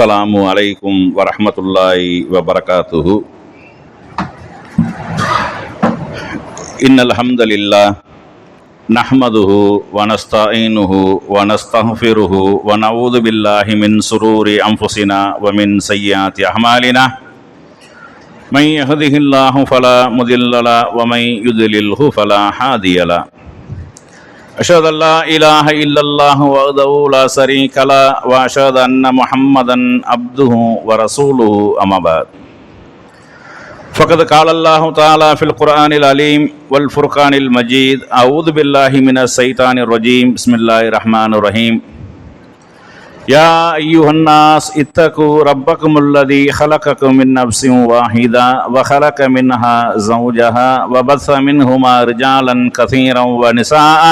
அஸ்ஸலாமு அலைக்கும் வரஹ்மத்துல்லாஹி வபரகாத்துஹு. இன்னல் ஹம்தலில்லாஹ் நஹ்மதுஹு வ நஸ்தஈனுஹு வ நஸ்தக்ஃபிருஹு வ நஊது பில்லாஹி மின் ஷுரூரி அன்ஃபுஸினா வ மின் ஸய்யிஆத்தி அஅமாலினா. மன் யஹ்திஹில்லாஹு ஃபலா முதில்ல லஹு வ மன் யுத்லில்ஹு ஃபலா ஹாதிய லஹு. அஷ்ஹது அல்லா இலாஹ இல்லல்லாஹு வஹ்தஹு லா ஷரீக லஹு வ அஷ்ஹது அன்ன முஹம்மதன் அப்துஹு வ ரசூலுஹு அம்மா பஅத். ஃபகத் கால அல்லாஹு தஆலா ஃபில் குர்ஆனில் அலீம் வல் ஃபுர்கானில் மஜீத். அஊது பில்லாஹி மினஷ் ஷைத்தானிர் ரஜீம். பிஸ்மில்லாஹிர் ரஹ்மானிர் ரஹீம். யா அய்யுஹன் நாஸ் இத்தகு ரப்பக்குமுல்லதீ ஹலகக்கும் மின் நஃப்ஸின் வாஹிதா வ ஹலக மின்ஹா ஸௌஜஹா வ பஸ்ஸ மின்ஹுமா ரிஜாலன் கஸீரன் வ நிஸாஅ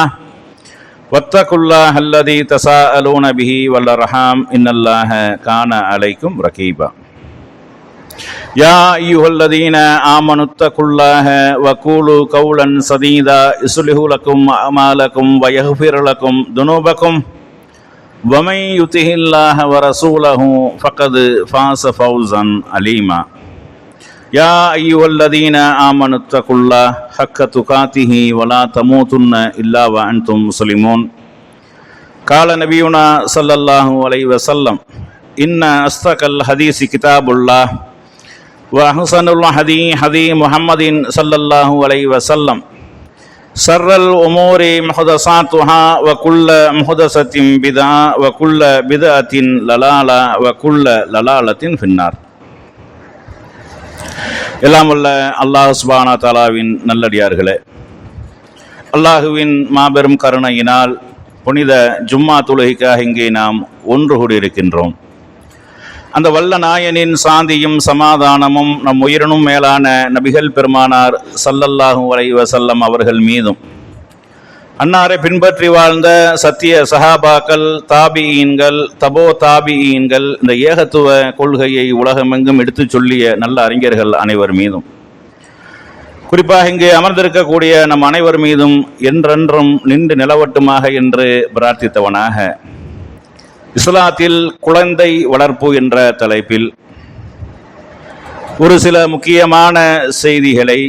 வத்தகுல்லாஹ அல்லதீ தஸாஅலூன பிஹி வல் அர்ஹாம் இன்னல்லாஹ கான அலைக்கும் ரகீபா. யா அய்யுஹல்லதீன ஆமனுத்தகுல்லாஹ வ கூலு கௌலன் ஸதீதா யுஸ்லிஹு லக்கும் அமாலக்கும் வ யக்ஃபிர் லக்கும் துனூபக்கும் வ மன் யுதிஹில்லாஹ வ ரசூலஹு ஃபக்கத் ஃபாஸ ஃபௌஸன் அலீமா. யா அய்யுஹல்லதீன ஆமனுத்தகுல்லாஹ ஹக்க துகாத்திஹி வ லா தமூதுன்ன இல்லா வ அன்தும் முஸ்லிமூன். கால நபியுனா ஸல்லல்லாஹு அலைஹி வஸல்லம் இன்ன அஸ்தகல் ஹதீஸி கிதாபுல்லாஹ் வ அஹ்ஸனுல் ஹதீ முஹம்மதின் ஸல்லல்லாஹு அலைஹி வஸல்லம். ஷர்ரல் உமூரி முஹ்தஸாத்துஹா வ குல்ல முஹ்தஸத்தின் பிதா வ குல்ல பிதஅத்தின் லலாலா வ குல்ல லலாலத்தின் ஃபின்னார். எல்லாம் வல்ல அல்லாஹ் சுப்ஹானஹு வ தஆலாவின் நல்லடியார்களே, அல்லாஹுவின் மாபெரும் கருணையினால் புனித ஜும்மா தொழுகைக்காக இங்கே நாம் ஒன்று கூடியிருக்கின்றோம். அந்த வல்ல நாயனின் சாந்தியும் சமாதானமும் நம் உயிரினும் மேலான நபிகள் பெருமானார் ஸல்லல்லாஹு அலைஹி வஸல்லம் அவர்கள் மீதும், அன்னாரை பின்பற்றி வாழ்ந்த சத்திய சஹாபாக்கள், தாபியீன்கள், தபோ தாபியீன்கள், இந்த ஏகத்துவ கொள்கையை உலகமெங்கும் எடுத்து சொல்லிய நல்ல அறிஞர்கள் அனைவர் மீதும், குறிப்பாக இங்கே அமர்ந்திருக்கக்கூடிய நம் அனைவர் மீதும் என்றென்றும் நின்று நிலவட்டுமாக என்று பிரார்த்தித்தவனாக, இஸ்லாத்தில் குழந்தை வளர்ப்பு என்ற தலைப்பில் ஒரு சில முக்கியமான செய்திகளை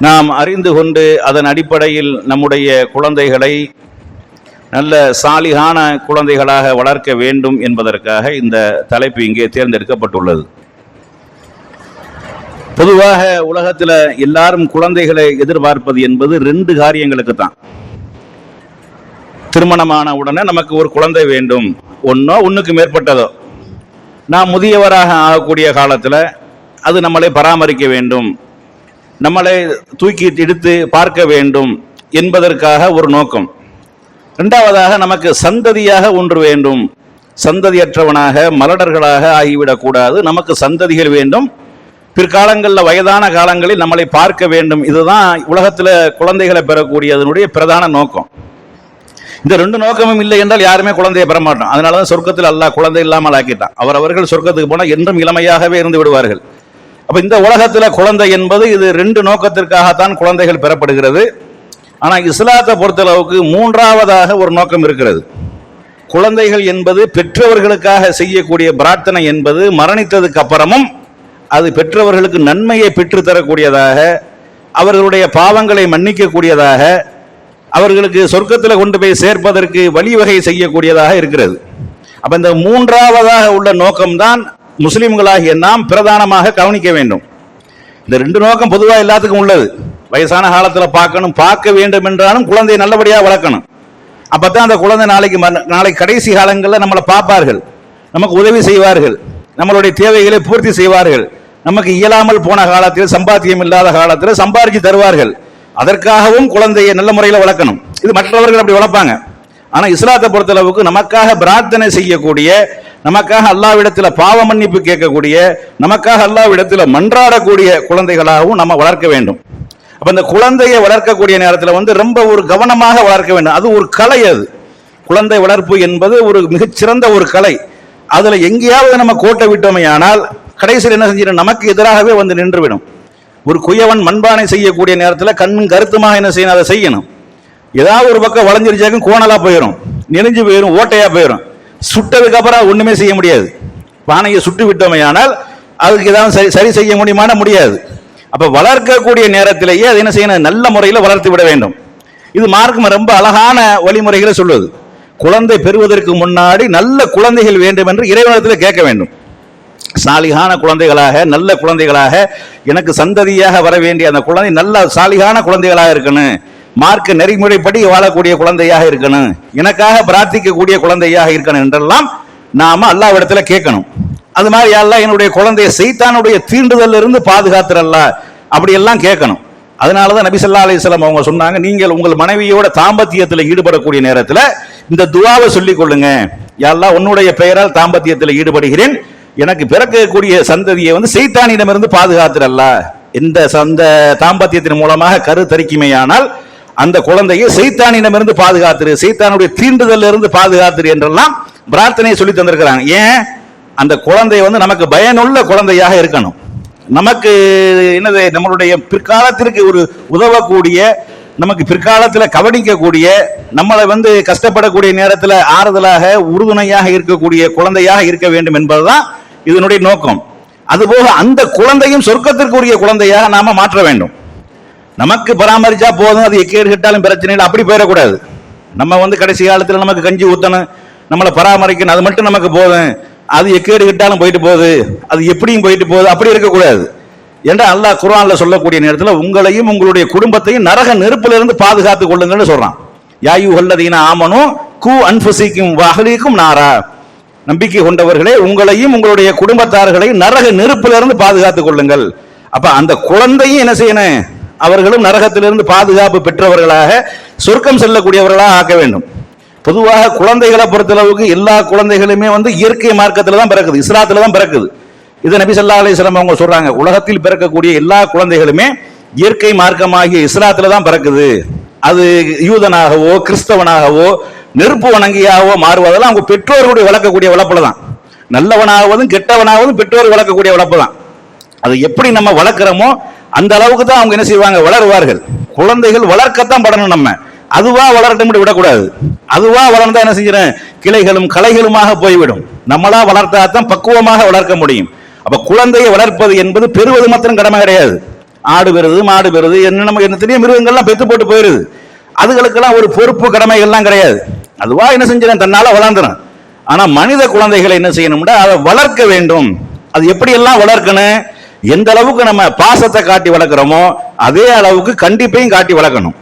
நாம் அறிந்து கொண்டு அதன் அடிப்படையில் நம்முடைய குழந்தைகளை நல்ல சாலிகான குழந்தைகளாக வளர்க்க வேண்டும் என்பதற்காக இந்த தலைப்பு இங்கே தேர்ந்தெடுக்கப்பட்டுள்ளது. பொதுவாக உலகத்தில் எல்லாரும் குழந்தைகளை எதிர்பார்ப்பது என்பது ரெண்டு காரியங்களுக்கு தான். திருமணமான உடனே நமக்கு ஒரு குழந்தை வேண்டும், ஒன்றுக்கு மேற்பட்டதோ. நாம் முதியவராக ஆகக்கூடிய காலத்தில் அது நம்மளை பராமரிக்க வேண்டும், நம்மளை தூக்கி எடுத்து பார்க்க வேண்டும் என்பதற்காக ஒரு நோக்கம். இரண்டாவதாக நமக்கு சந்ததியாக ஒன்று வேண்டும், சந்ததியற்றவனாக மலடர்களாக ஆகிவிடக்கூடாது, நமக்கு சந்ததிகள் வேண்டும், பிற்காலங்களில் வயதான காலங்களில் நம்மளை பார்க்க வேண்டும். இதுதான் உலகத்தில் குழந்தைகளை பெறக்கூடியதனுடைய பிரதான நோக்கம். இந்த ரெண்டு நோக்கமும் இல்லை என்றால் யாருமே குழந்தையை பெற மாட்டோம். அதனால தான் சொர்க்கத்தில் அல்லாஹ் குழந்தை இல்லாமல் ஆக்கிட்டான். அவர்கள் சொர்க்கத்துக்கு போனால் என்றும் இளமையாகவே இருந்து விடுவார்கள். அப்போ இந்த உலகத்தில் குழந்தை என்பது இது ரெண்டு நோக்கத்திற்காகத்தான் குழந்தைகள் பெறப்படுகிறது. ஆனால் இஸ்லாத்தை பொறுத்தளவுக்கு மூன்றாவதாக ஒரு நோக்கம் இருக்கிறது. குழந்தைகள் என்பது பெற்றவர்களுக்காக செய்யக்கூடிய பிரார்த்தனை என்பது மரணித்ததுக்கு அப்புறமும் அது பெற்றவர்களுக்கு நன்மையை பெற்றுத்தரக்கூடியதாக, அவர்களுடைய பாவங்களை மன்னிக்கக்கூடியதாக, அவர்களுக்கு சொர்க்கத்தில் கொண்டு போய் சேர்ப்பதற்கு வழிவகை செய்யக்கூடியதாக இருக்கிறது. அப்போ இந்த மூன்றாவதாக உள்ள நோக்கம்தான் முஸ்லிம்களாகிய நாம் பிரதானமாக கவனிக்க வேண்டும். இந்த ரெண்டு நோக்கம் பொதுவாக எல்லாத்துக்கும் உள்ளது. வயசான காலத்தில் பார்க்க வேண்டும் என்றாலும் குழந்தையை நல்லபடியாக வளர்க்கணும். அப்போ தான் அந்த குழந்தை நாளைக்கு கடைசி காலங்களில் நம்மளை பார்ப்பார்கள், நமக்கு உதவி செய்வார்கள், நம்மளுடைய தேவைகளை பூர்த்தி செய்வார்கள், நமக்கு இயலாமல் போன காலத்தில், சம்பாத்தியம் இல்லாத காலத்தில் சம்பாதிச்சு தருவார்கள். அதற்காகவும் குழந்தையை நல்ல முறையில் வளர்க்கணும். இது மற்றவர்கள் அப்படி வளர்ப்பாங்க. ஆனால் இஸ்லாத்தை பொறுத்தளவுக்கு நமக்காக பிரார்த்தனை செய்யக்கூடிய, நமக்காக அல்லாஹ்விடத்தில் பாவ மன்னிப்பு கேட்கக்கூடிய, நமக்காக அல்லாஹ்விடத்தில் மன்றாடக்கூடிய குழந்தைகளாகவும் நம்ம வளர்க்க வேண்டும். அப்போ இந்த குழந்தையை வளர்க்கக்கூடிய நேரத்தில் ரொம்ப ஒரு கவனமாக வளர்க்க வேண்டும். அது ஒரு கலை. அது குழந்தை வளர்ப்பு என்பது ஒரு மிகச்சிறந்த ஒரு கலை. அதில் எங்கேயாவது நம்ம கோட்டை விட்டோமே ஆனால் கடைசியில் என்ன செஞ்சிடும், நமக்கு எதிராகவே வந்து நின்றுவிடும். ஒரு குயவன் மண்பானை செய்யக்கூடிய நேரத்தில் கண்ணும் கருத்துமாக என்ன செய்யணும், அதை செய்யணும். ஏதாவது ஒரு பக்கம் வளைஞ்சிருச்சாக்கும் கோணலா போயிடும், நெளிஞ்சு போயிடும், ஓட்டையா போயிடும். சுட்டதுக்கு அப்புறம் ஒண்ணுமே செய்ய முடியாது. பானையை சுட்டு விட்டோமே ஆனால் அதுக்கு ஏதாவது சரி செய்ய முடியுமான முடியாது. அப்ப வளர்க்கக்கூடிய நேரத்திலேயே அது என்ன செய்யணும், நல்ல முறையில் வளர்த்து விட வேண்டும். இது மார்க்கம் ரொம்ப அழகான வழிமுறைகளை சொல்வது. குழந்தை பெறுவதற்கு முன்னாடி நல்ல குழந்தைகள் வேண்டும் என்று இறைவனிடத்தில் கேட்க வேண்டும். சாலிகான குழந்தைகளாக, நல்ல குழந்தைகளாக, எனக்கு சந்ததியாக வர வேண்டிய அந்த குழந்தை நல்ல சாலிகான குழந்தைகளாக இருக்கணும், மார்க்க நெறிமுறைப்படி வாழக்கூடிய குழந்தையாக இருக்கணும், எனக்காக பிரார்த்திக்கக்கூடிய குழந்தையாக இருக்கணும் என்றெல்லாம் நாம அல்லாஹ்விடத்துல கேட்கணும். அது மாதிரி அல்லாஹ் என்னுடைய குழந்தைய சைத்தானுடைய தீண்டுதல்ல இருந்து பாதுகாத்துறல்ல, அப்படி எல்லாம் கேட்கணும். அதனாலதான் நபி ஸல்லல்லாஹு அலைஹி வஸல்லம் அவங்க சொன்னாங்க, நீங்கள் உங்கள் மனைவியோட தாம்பத்தியத்தில் ஈடுபடக்கூடிய நேரத்தில் இந்த துஆவை சொல்லிக் கொள்ளுங்க. யா அல்லாஹ், உன்னுடைய பெயரால் தாம்பத்தியத்தில் ஈடுபடுகிறேன், எனக்கு பிறக்கக்கூடிய சந்ததியை சைத்தானிடமிருந்து பாதுகாத்துறல்ல. இந்த தாம்பத்தியத்தின் மூலமாக கருத்தரிக்குமையானால் அந்த குழந்தையை சைத்தானிடமிருந்து பாதுகாத்துரு, சைத்தானுடைய தீண்டுதல்ல இருந்து பாதுகாத்துரு என்றெல்லாம் பிரார்த்தனையை சொல்லி தந்திருக்கிறாங்க. ஏன்? அந்த குழந்தை நமக்கு பயனுள்ள குழந்தையாக இருக்கணும். நமக்கு என்னது, நம்மளுடைய பிற்காலத்திற்கு ஒரு உதவக்கூடிய, நமக்கு பிற்காலத்தில் கவனிக்கக்கூடிய, நம்மளை கஷ்டப்படக்கூடிய நேரத்தில் ஆறுதலாக உறுதுணையாக இருக்கக்கூடிய குழந்தையாக இருக்க வேண்டும் என்பதுதான் இதனுடைய நோக்கம். அதுபோக அந்த குழந்தையும் சொர்க்கத்திற்குரிய குழந்தையாக நாம மாற்ற வேண்டும். நமக்கு பராமரிச்சா போதும், அது எக்கேடு கட்டாலும் பிரச்சனை இல்லை, அப்படி போயிடக்கூடாது. நம்ம கடைசி காலத்தில் நமக்கு கஞ்சி ஊத்தணும், நம்மளை பராமரிக்கணும், அது மட்டும் நமக்கு போதும், அது எக்கேடு கிட்டாலும் போயிட்டு போகுது, அது எப்படியும் போயிட்டு போகுது, அப்படி இருக்கக்கூடாது என்று அல்லாஹ் குர்ஆன்ல சொல்லக்கூடிய நேரத்தில் உங்களையும் உங்களுடைய குடும்பத்தையும் நரக நெருப்பிலிருந்து பாதுகாத்துக் கொள்ளுங்கள்னு சொல்றான். யா அய்யுஹல்லதீன ஆமனூ கூ அன்ஃபுஸிக்கும் வ அஹ்லீக்கும் நாரா, நம்பிக்கை கொண்டவர்களே உங்களையும் உங்களுடைய குடும்பத்தார்களையும் நரக நெருப்பிலிருந்து பாதுகாத்துக் கொள்ளுங்கள். அப்ப அந்த குழந்தையும் என்ன செய்யணும், அவர்களும் நரகத்திலிருந்து பாதுகாப்பு பெற்றவர்களாக சொர்க்கம் செல்லக்கூடியவர்களாக ஆக்க வேண்டும். பொதுவாக குழந்தைகளை பொறுத்தளவுக்கு எல்லா குழந்தைகளுமே இயற்கை மார்க்கத்தில் தான் பிறக்குது, இஸ்லாத்துல தான் பிறக்குது. இதை நபி ஸல்லல்லாஹு அலைஹி வஸல்லம் அவங்க சொல்றாங்க, உலகத்தில் பிறக்கக்கூடிய எல்லா குழந்தைகளுமே இயற்கை மார்க்கமாகிய இஸ்லாத்துல தான் பிறக்குது. அது யூதனாகவோ கிறிஸ்தவனாகவோ நெருப்பு வணங்கியாகவோ மாறுவதெல்லாம் அவங்க பெற்றோர்களுடைய வளர்க்கக்கூடிய வளர்ப்புல தான். நல்லவனாவதும் கெட்டவனாவதும் பெற்றோர் வளர்க்கக்கூடிய வளர்ப்பு தான். அது எப்படி நம்ம வளர்க்கிறோமோ அந்த அளவுக்கு தான் அவங்க என்ன செய்வாங்க, வளருவார்கள். குழந்தைகள் வளர்க்கத்தான் படணும், நம்ம அதுவா வளரட்டும் விடக்கூடாது. அதுவா வளர்ந்தா என்ன செஞ்சிடும், கிளைகளும் களைகளுமாக போய்விடும். நம்மளா வளர்த்தா தான் பக்குவமாக வளர்க்க முடியும். அப்ப குழந்தையை வளர்ப்பது என்பது பெறுவது மாத்திரம் கடமை கிடையாது. ஆடு பெறுது, மாடு பெறுது, என்னத்தையும் மிருகங்கள்லாம் பெத்து போட்டு போயிருது, அதுகளுக்கெல்லாம் ஒரு பொறுப்பு கடமைகள்லாம் கிடையாது. அதுவா என்ன செஞ்சிடும், தன்னால வளர்ந்துடும். ஆனா மனித குழந்தைகளை என்ன செய்யணும்னா அதை வளர்க்க வேண்டும். அது எப்படி எல்லாம் வளர்க்கணும், எந்த அளவுக்கு நம்ம பாசத்தை காட்டி வளர்க்கிறோமோ அதே அளவுக்கு கண்டிப்பையும் காட்டி வளர்க்கணும்.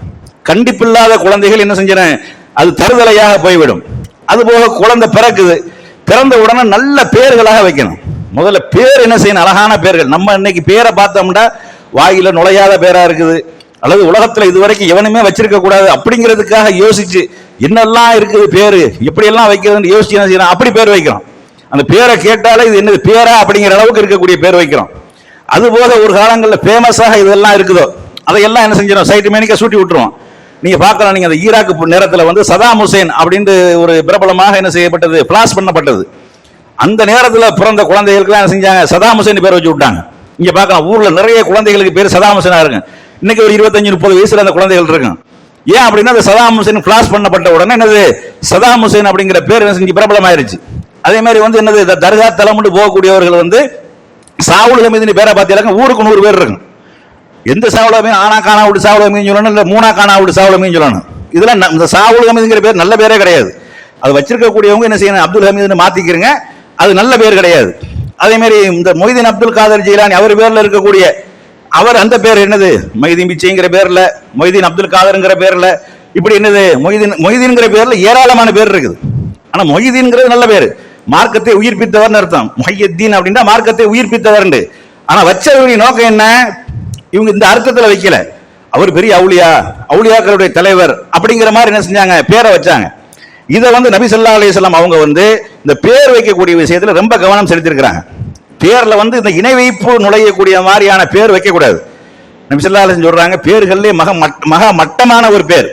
கண்டிப்பில்லாத குழந்தைகள் என்ன செஞ்சிடும், அது தருதலையாக போய்விடும். அதுபோக குழந்தை பிறக்குது, பிறந்த உடனே நல்ல பேர்களாக வைக்கணும். முதல்ல பேர் என்ன செய்யணும், அழகான பேர்கள். நம்ம இன்னைக்கு பேரை பார்த்தோம்னா வாயில நுழையாத பேரா இருக்குது, அல்லது உலகத்துல இதுவரைக்கும் எவனுமே வச்சிருக்க கூடாது அப்படிங்கிறதுக்காக யோசிச்சு என்னெல்லாம் இருக்குது பேரு, எப்படி எல்லாம் வைக்கிறதுன்னு யோசிச்சு என்ன செய்யறோம், அப்படி பேர் வைக்கிறோம். அந்த பேரை கேட்டாலே இது என்னது பேரா அப்படிங்கிற அளவுக்கு இருக்கக்கூடிய பேர் வைக்கிறோம். அதுபோக ஒரு காலங்களில் ஃபேமஸாக இதெல்லாம் இருக்குதோ அதையெல்லாம் என்ன செஞ்சிடும், சைட்டு மேனிக்க சூட்டி விட்டுருவோம். நீங்க பார்க்கலாம், நீங்க அந்த ஈராக்கு நேரத்தில் சதாம் ஹுசேன் அப்படின்ட்டு ஒரு பிரபலமாக என்ன செய்யப்பட்டது, பிளாஸ் பண்ணப்பட்டது. அந்த நேரத்தில் பிறந்த குழந்தைகளுக்கு என்ன செஞ்சாங்க, சதாம் ஹுசேன் பேர் வச்சு விட்டாங்க. இங்க பார்க்கலாம், ஊர்ல நிறைய குழந்தைகளுக்கு பேர் சதாம் ஹுசேனா இருக்கு. இன்னைக்கு ஒரு 25-30 வயசுல அந்த குழந்தைகள் இருக்கு. ஏன் அப்படின்னா அந்த சதாம் ஹுசேன் பிளாஸ் பண்ணப்பட்ட உடனே என்னது, சதாம் ஹுசேன் அப்படிங்கிற பேர் என்ன செஞ்சு பிரபலமாயிருச்சு. அதே மாதிரி என்னது, தர்கா தலம்னு போகக்கூடியவர்கள் சாவுல் ஹமீதுன்னு பேரை பார்த்தீங்கன்னா ஊருக்கு 100 பேர் இருக்கும். எந்த சாவுலமே ஆனா காணா விட்டு சாவுல் ஹமீதுன்னு சொல்லணும், இல்ல மூணா காணா விட்டு சாவுல் ஹமீதுன்னு சொல்லணும். இதெல்லாம் இந்த சாவுல் ஹமீதுங்கிற பேர் நல்ல பேரே கிடையாது. அது வச்சிருக்கக்கூடியவங்க என்ன செய்யணும், அப்துல் ஹமீதுன்னு மாத்திக்கிறங்க, அது நல்ல பேர் கிடையாது. அதே மாதிரி இந்த மொய்தீன் அப்துல் காதர் ஜீலானி அவர் பேர்ல இருக்கக்கூடிய அவர் அந்த பேர் என்னது, மொய்தீன் பிச்சைங்கிற பேர்ல, மொய்தீன் அப்துல் காதர்ங்கிற பேர்ல, இப்படி என்னது மொய்தீன்ங்கிற பேர்ல ஏராளமான பேர் இருக்குது. ஆனா மொய்தீன்ங்கிறது நல்ல பேர், மார்க்கத்தை உயிர்ப்பித்தவர் அர்த்தம். முஹையத்தீன் அப்படின்னா மார்க்கத்தை உயிர்ப்பித்தவர். ஆனா வச்சவருடைய நோக்கம் என்ன, இவங்க இந்த அர்த்தத்துல வைக்கல, அவர் பெரிய அவுலியா, அவுலியாக்களுடைய தலைவர் அப்படிங்கிற மாதிரி என்ன செஞ்சாங்க, பேரை வச்சாங்க. இதை நபி ஸல்லல்லாஹு அலைஹி வஸல்லம் அவங்க இந்த பேர் வைக்கக்கூடிய விஷயத்துல ரொம்ப கவனம் செலுத்திருக்கிறாங்க. பேர்ல இந்த இணை வைப்பு நுழையக்கூடிய மாதிரியான பேர் வைக்கக்கூடாது. நபி ஸல்லல்லாஹு அலைஹி வஸல்லம் சொல்றாங்க, பேர்களே மக மட்டமான ஒரு பேர்,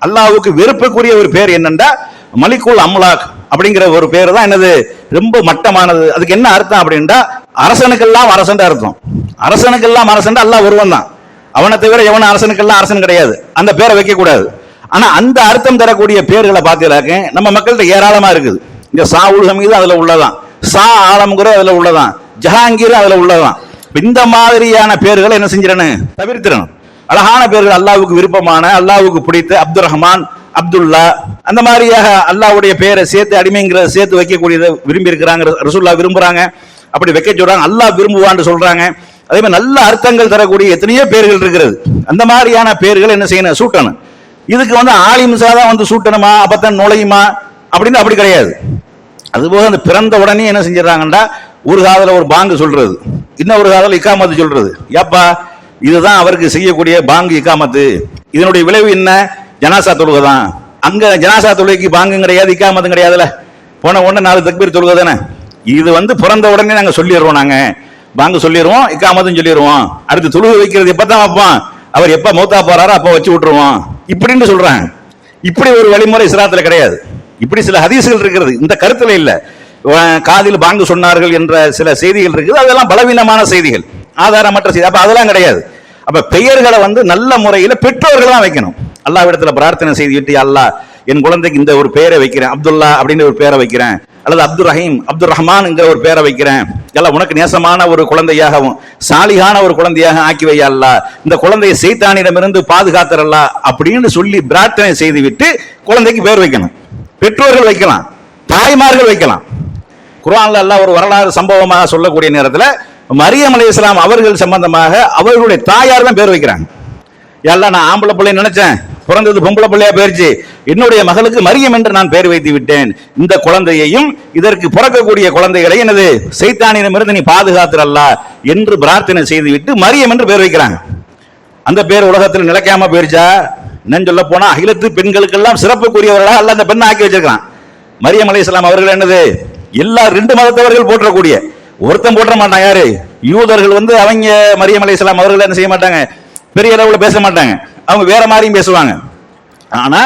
அல்லாஹ்வுக்கு வெறுப்புக்குரிய ஒரு பேர் என்னன்னா மலிக்குல் அம்லாக் அப்படிங்கிற ஒரு பேர் தான் என்னது, ரொம்ப மட்டமானது. அதுக்கு என்ன அர்த்தம் அப்படின்னா அரசனுக்கெல்லாம் அரசன் அர்த்தம். அரசனுக்கெல்லாம் அரசன் அல்லாஹ் ஒருவன் தான், அவனை தவிர எவன் அரசனுக்கெல்லாம் அரசன் கிடையாது. அந்த பேரை வைக்க கூடாது. ஆனா அந்த அர்த்தம் தரக்கூடிய பேர்களை பார்த்தீங்கன்னாக்க நம்ம மக்கள்கிட்ட ஏராளமா இருக்குது. இங்க சாவுல் ஹமீது அதுல உள்ளதான், சா ஆலம்ங்கிற அதுல உள்ளதான், ஜஹாங்கீர் அதுல உள்ளதான். இந்த மாதிரியான பேர்களை என்ன செஞ்சிடணும், தவிர்த்திடணும். அழகான பேர்கள், அல்லாஹ்வுக்கு விருப்பமான, அல்லாஹ்வுக்கு பிடித்த அப்துல் ரஹ்மான், அப்துல்லா, அந்த மாதிரியாக அல்லாஹ்வுடைய பேரை சேர்த்து அடிமைங்கிறத சேர்த்து வைக்கக்கூடியதை விரும்பி இருக்கிறாங்க, ரசூலுல்லாஹ் விரும்புறாங்க, அப்படி வைக்க சொல்றாங்க, அல்லாஹ் விரும்புவான்னு சொல்றாங்க. அதே மாதிரி நல்ல அர்த்தங்கள் தரக்கூடிய எத்தனையோ பேர்கள் இருக்கிறது. அந்த மாதிரியான பேர்கள் என்ன செய்யணும், சூட்டணும். இதுக்கு ஆலிம்ஸா தான் சூட்டணுமா, அப்பத்தான் நுழையுமா அப்படின்னு அப்படி கிடையாது. அதுபோக அந்த பிறந்த உடனே என்ன செஞ்சிடறாங்கன்னா, ஒரு காதல ஒரு பாங்கு சொல்றது, இன்னொரு காதல இக்காமத்து சொல்றது. ஏப்பா இதுதான் அவருக்கு செய்யக்கூடிய பாங்கு இக்காமத்து, இதனுடைய விளைவு என்ன, ஜனாசா தொழுகை தான். அங்க ஜனாசா தொழுகைக்கு பாங்கும் கிடையாது, இக்காமத்தும் கிடையாதுல, போன உடனே 4 தக்பீர் தொழுகை தானே. இது பிறந்த உடனே நாங்க சொல்லிடுவோம், நாங்க பாங்கு சொல்லிடுவோம், இக்காமத்தும் சொல்லிடுவோம். அடுத்து தொழுகை வைக்கிறது எப்பதான் வைப்போம், அவர் எப்ப மௌத்தா போறாரோ அப்ப வச்சு விட்டுருவோம் இப்படின்னு சொல்றாங்க. இப்படி ஒரு வழிமுறை இஸ்லாத்துல கிடையாது. இப்படி சில ஹதீஸ்கள் இருக்கிறது, இந்த கருத்துல இல்ல. காதில் பாங்கு சொன்னார்கள் என்ற சில செய்திகள் இருக்குது, அதெல்லாம் பலவீனமான செய்திகள், ஆதாரமற்ற செய்தி. அப்ப அதெல்லாம் கிடையாது. அப்ப பெயர்களை நல்ல முறையில் பெற்றோர்கள் தான் வைக்கணும். அல்லாஹ்விடத்துல பிரார்த்தனை செய்துவிட்டு, அல்லாஹ் என் குழந்தைக்கு இந்த ஒரு பெயரை வைக்கிறேன், அப்துல்லா அப்படின்னு ஒரு பெயரை வைக்கிறேன், அல்லது அப்துல் ரஹீம், அப்துல் ரஹ்மான் என்கிற ஒரு பெயரை வைக்கிறேன், எல்லாம் உனக்கு நேசமான ஒரு குழந்தையாகவும் சாலிகான ஒரு குழந்தையாக ஆக்கி வையா அல்லாஹ், இந்த குழந்தையை சைத்தானிடமிருந்து பாதுகாத்தரல்லா அப்படின்னு சொல்லி பிரார்த்தனை செய்துவிட்டு குழந்தைக்கு பெயர் வைக்கணும். பெற்றோர்கள் வைக்கலாம், தாய்மார்கள் வைக்கலாம். குர்ஆன்ல அல்லாஹ் ஒரு வரலாறு சம்பவமாக சொல்லக்கூடிய நேரத்தில் மரியம் அலைஹிஸ்ஸலாம் அவர்கள் சம்பந்தமாக அவர்களுடைய தாயார் தான் பேர் வைக்கிறாங்க. எல்லாம் நான் ஆம்பளை பிள்ளை நினைச்சேன், பிறந்தது பொம்பளை பிள்ளையா போயிருச்சு, என்னுடைய மகளுக்கு மரியம் என்று நான் பெயர் வைத்து விட்டேன், இந்த குழந்தையையும் இதற்கு பிறக்கக்கூடிய குழந்தைகளை எனது சைத்தானிடமிருந்து நீ பாதுகாத்துறல்லா என்று பிரார்த்தனை செய்துவிட்டு மரியம் என்று பெயர் வைக்கிறாங்க. அந்த பேர் உலகத்தில் நிலைக்காம போயிருச்சா? என்னன்னு சொல்ல போனா அகிலத்து பெண்களுக்கெல்லாம் சிறப்புக்குரியவர்களாக அல்ல அந்த பெண்ணை ஆக்கி வச்சிருக்கான். மரியம் அலைஹிஸ்ஸலாம் அவர்கள் என்னது, எல்லா 2 மதத்தவர்கள் போற்றக்கூடிய, ஒருத்தன் போற்ற மாட்டான். யாரு? யூதர்கள் அவங்க மரியம் அலைஹிஸ்ஸலாம் அவர்கள் என்ன செய்ய மாட்டாங்க, பெரிய அளவுல பேச மாட்டாங்க, அவங்க வேற மாதிரியும் பேசுவாங்க. ஆனா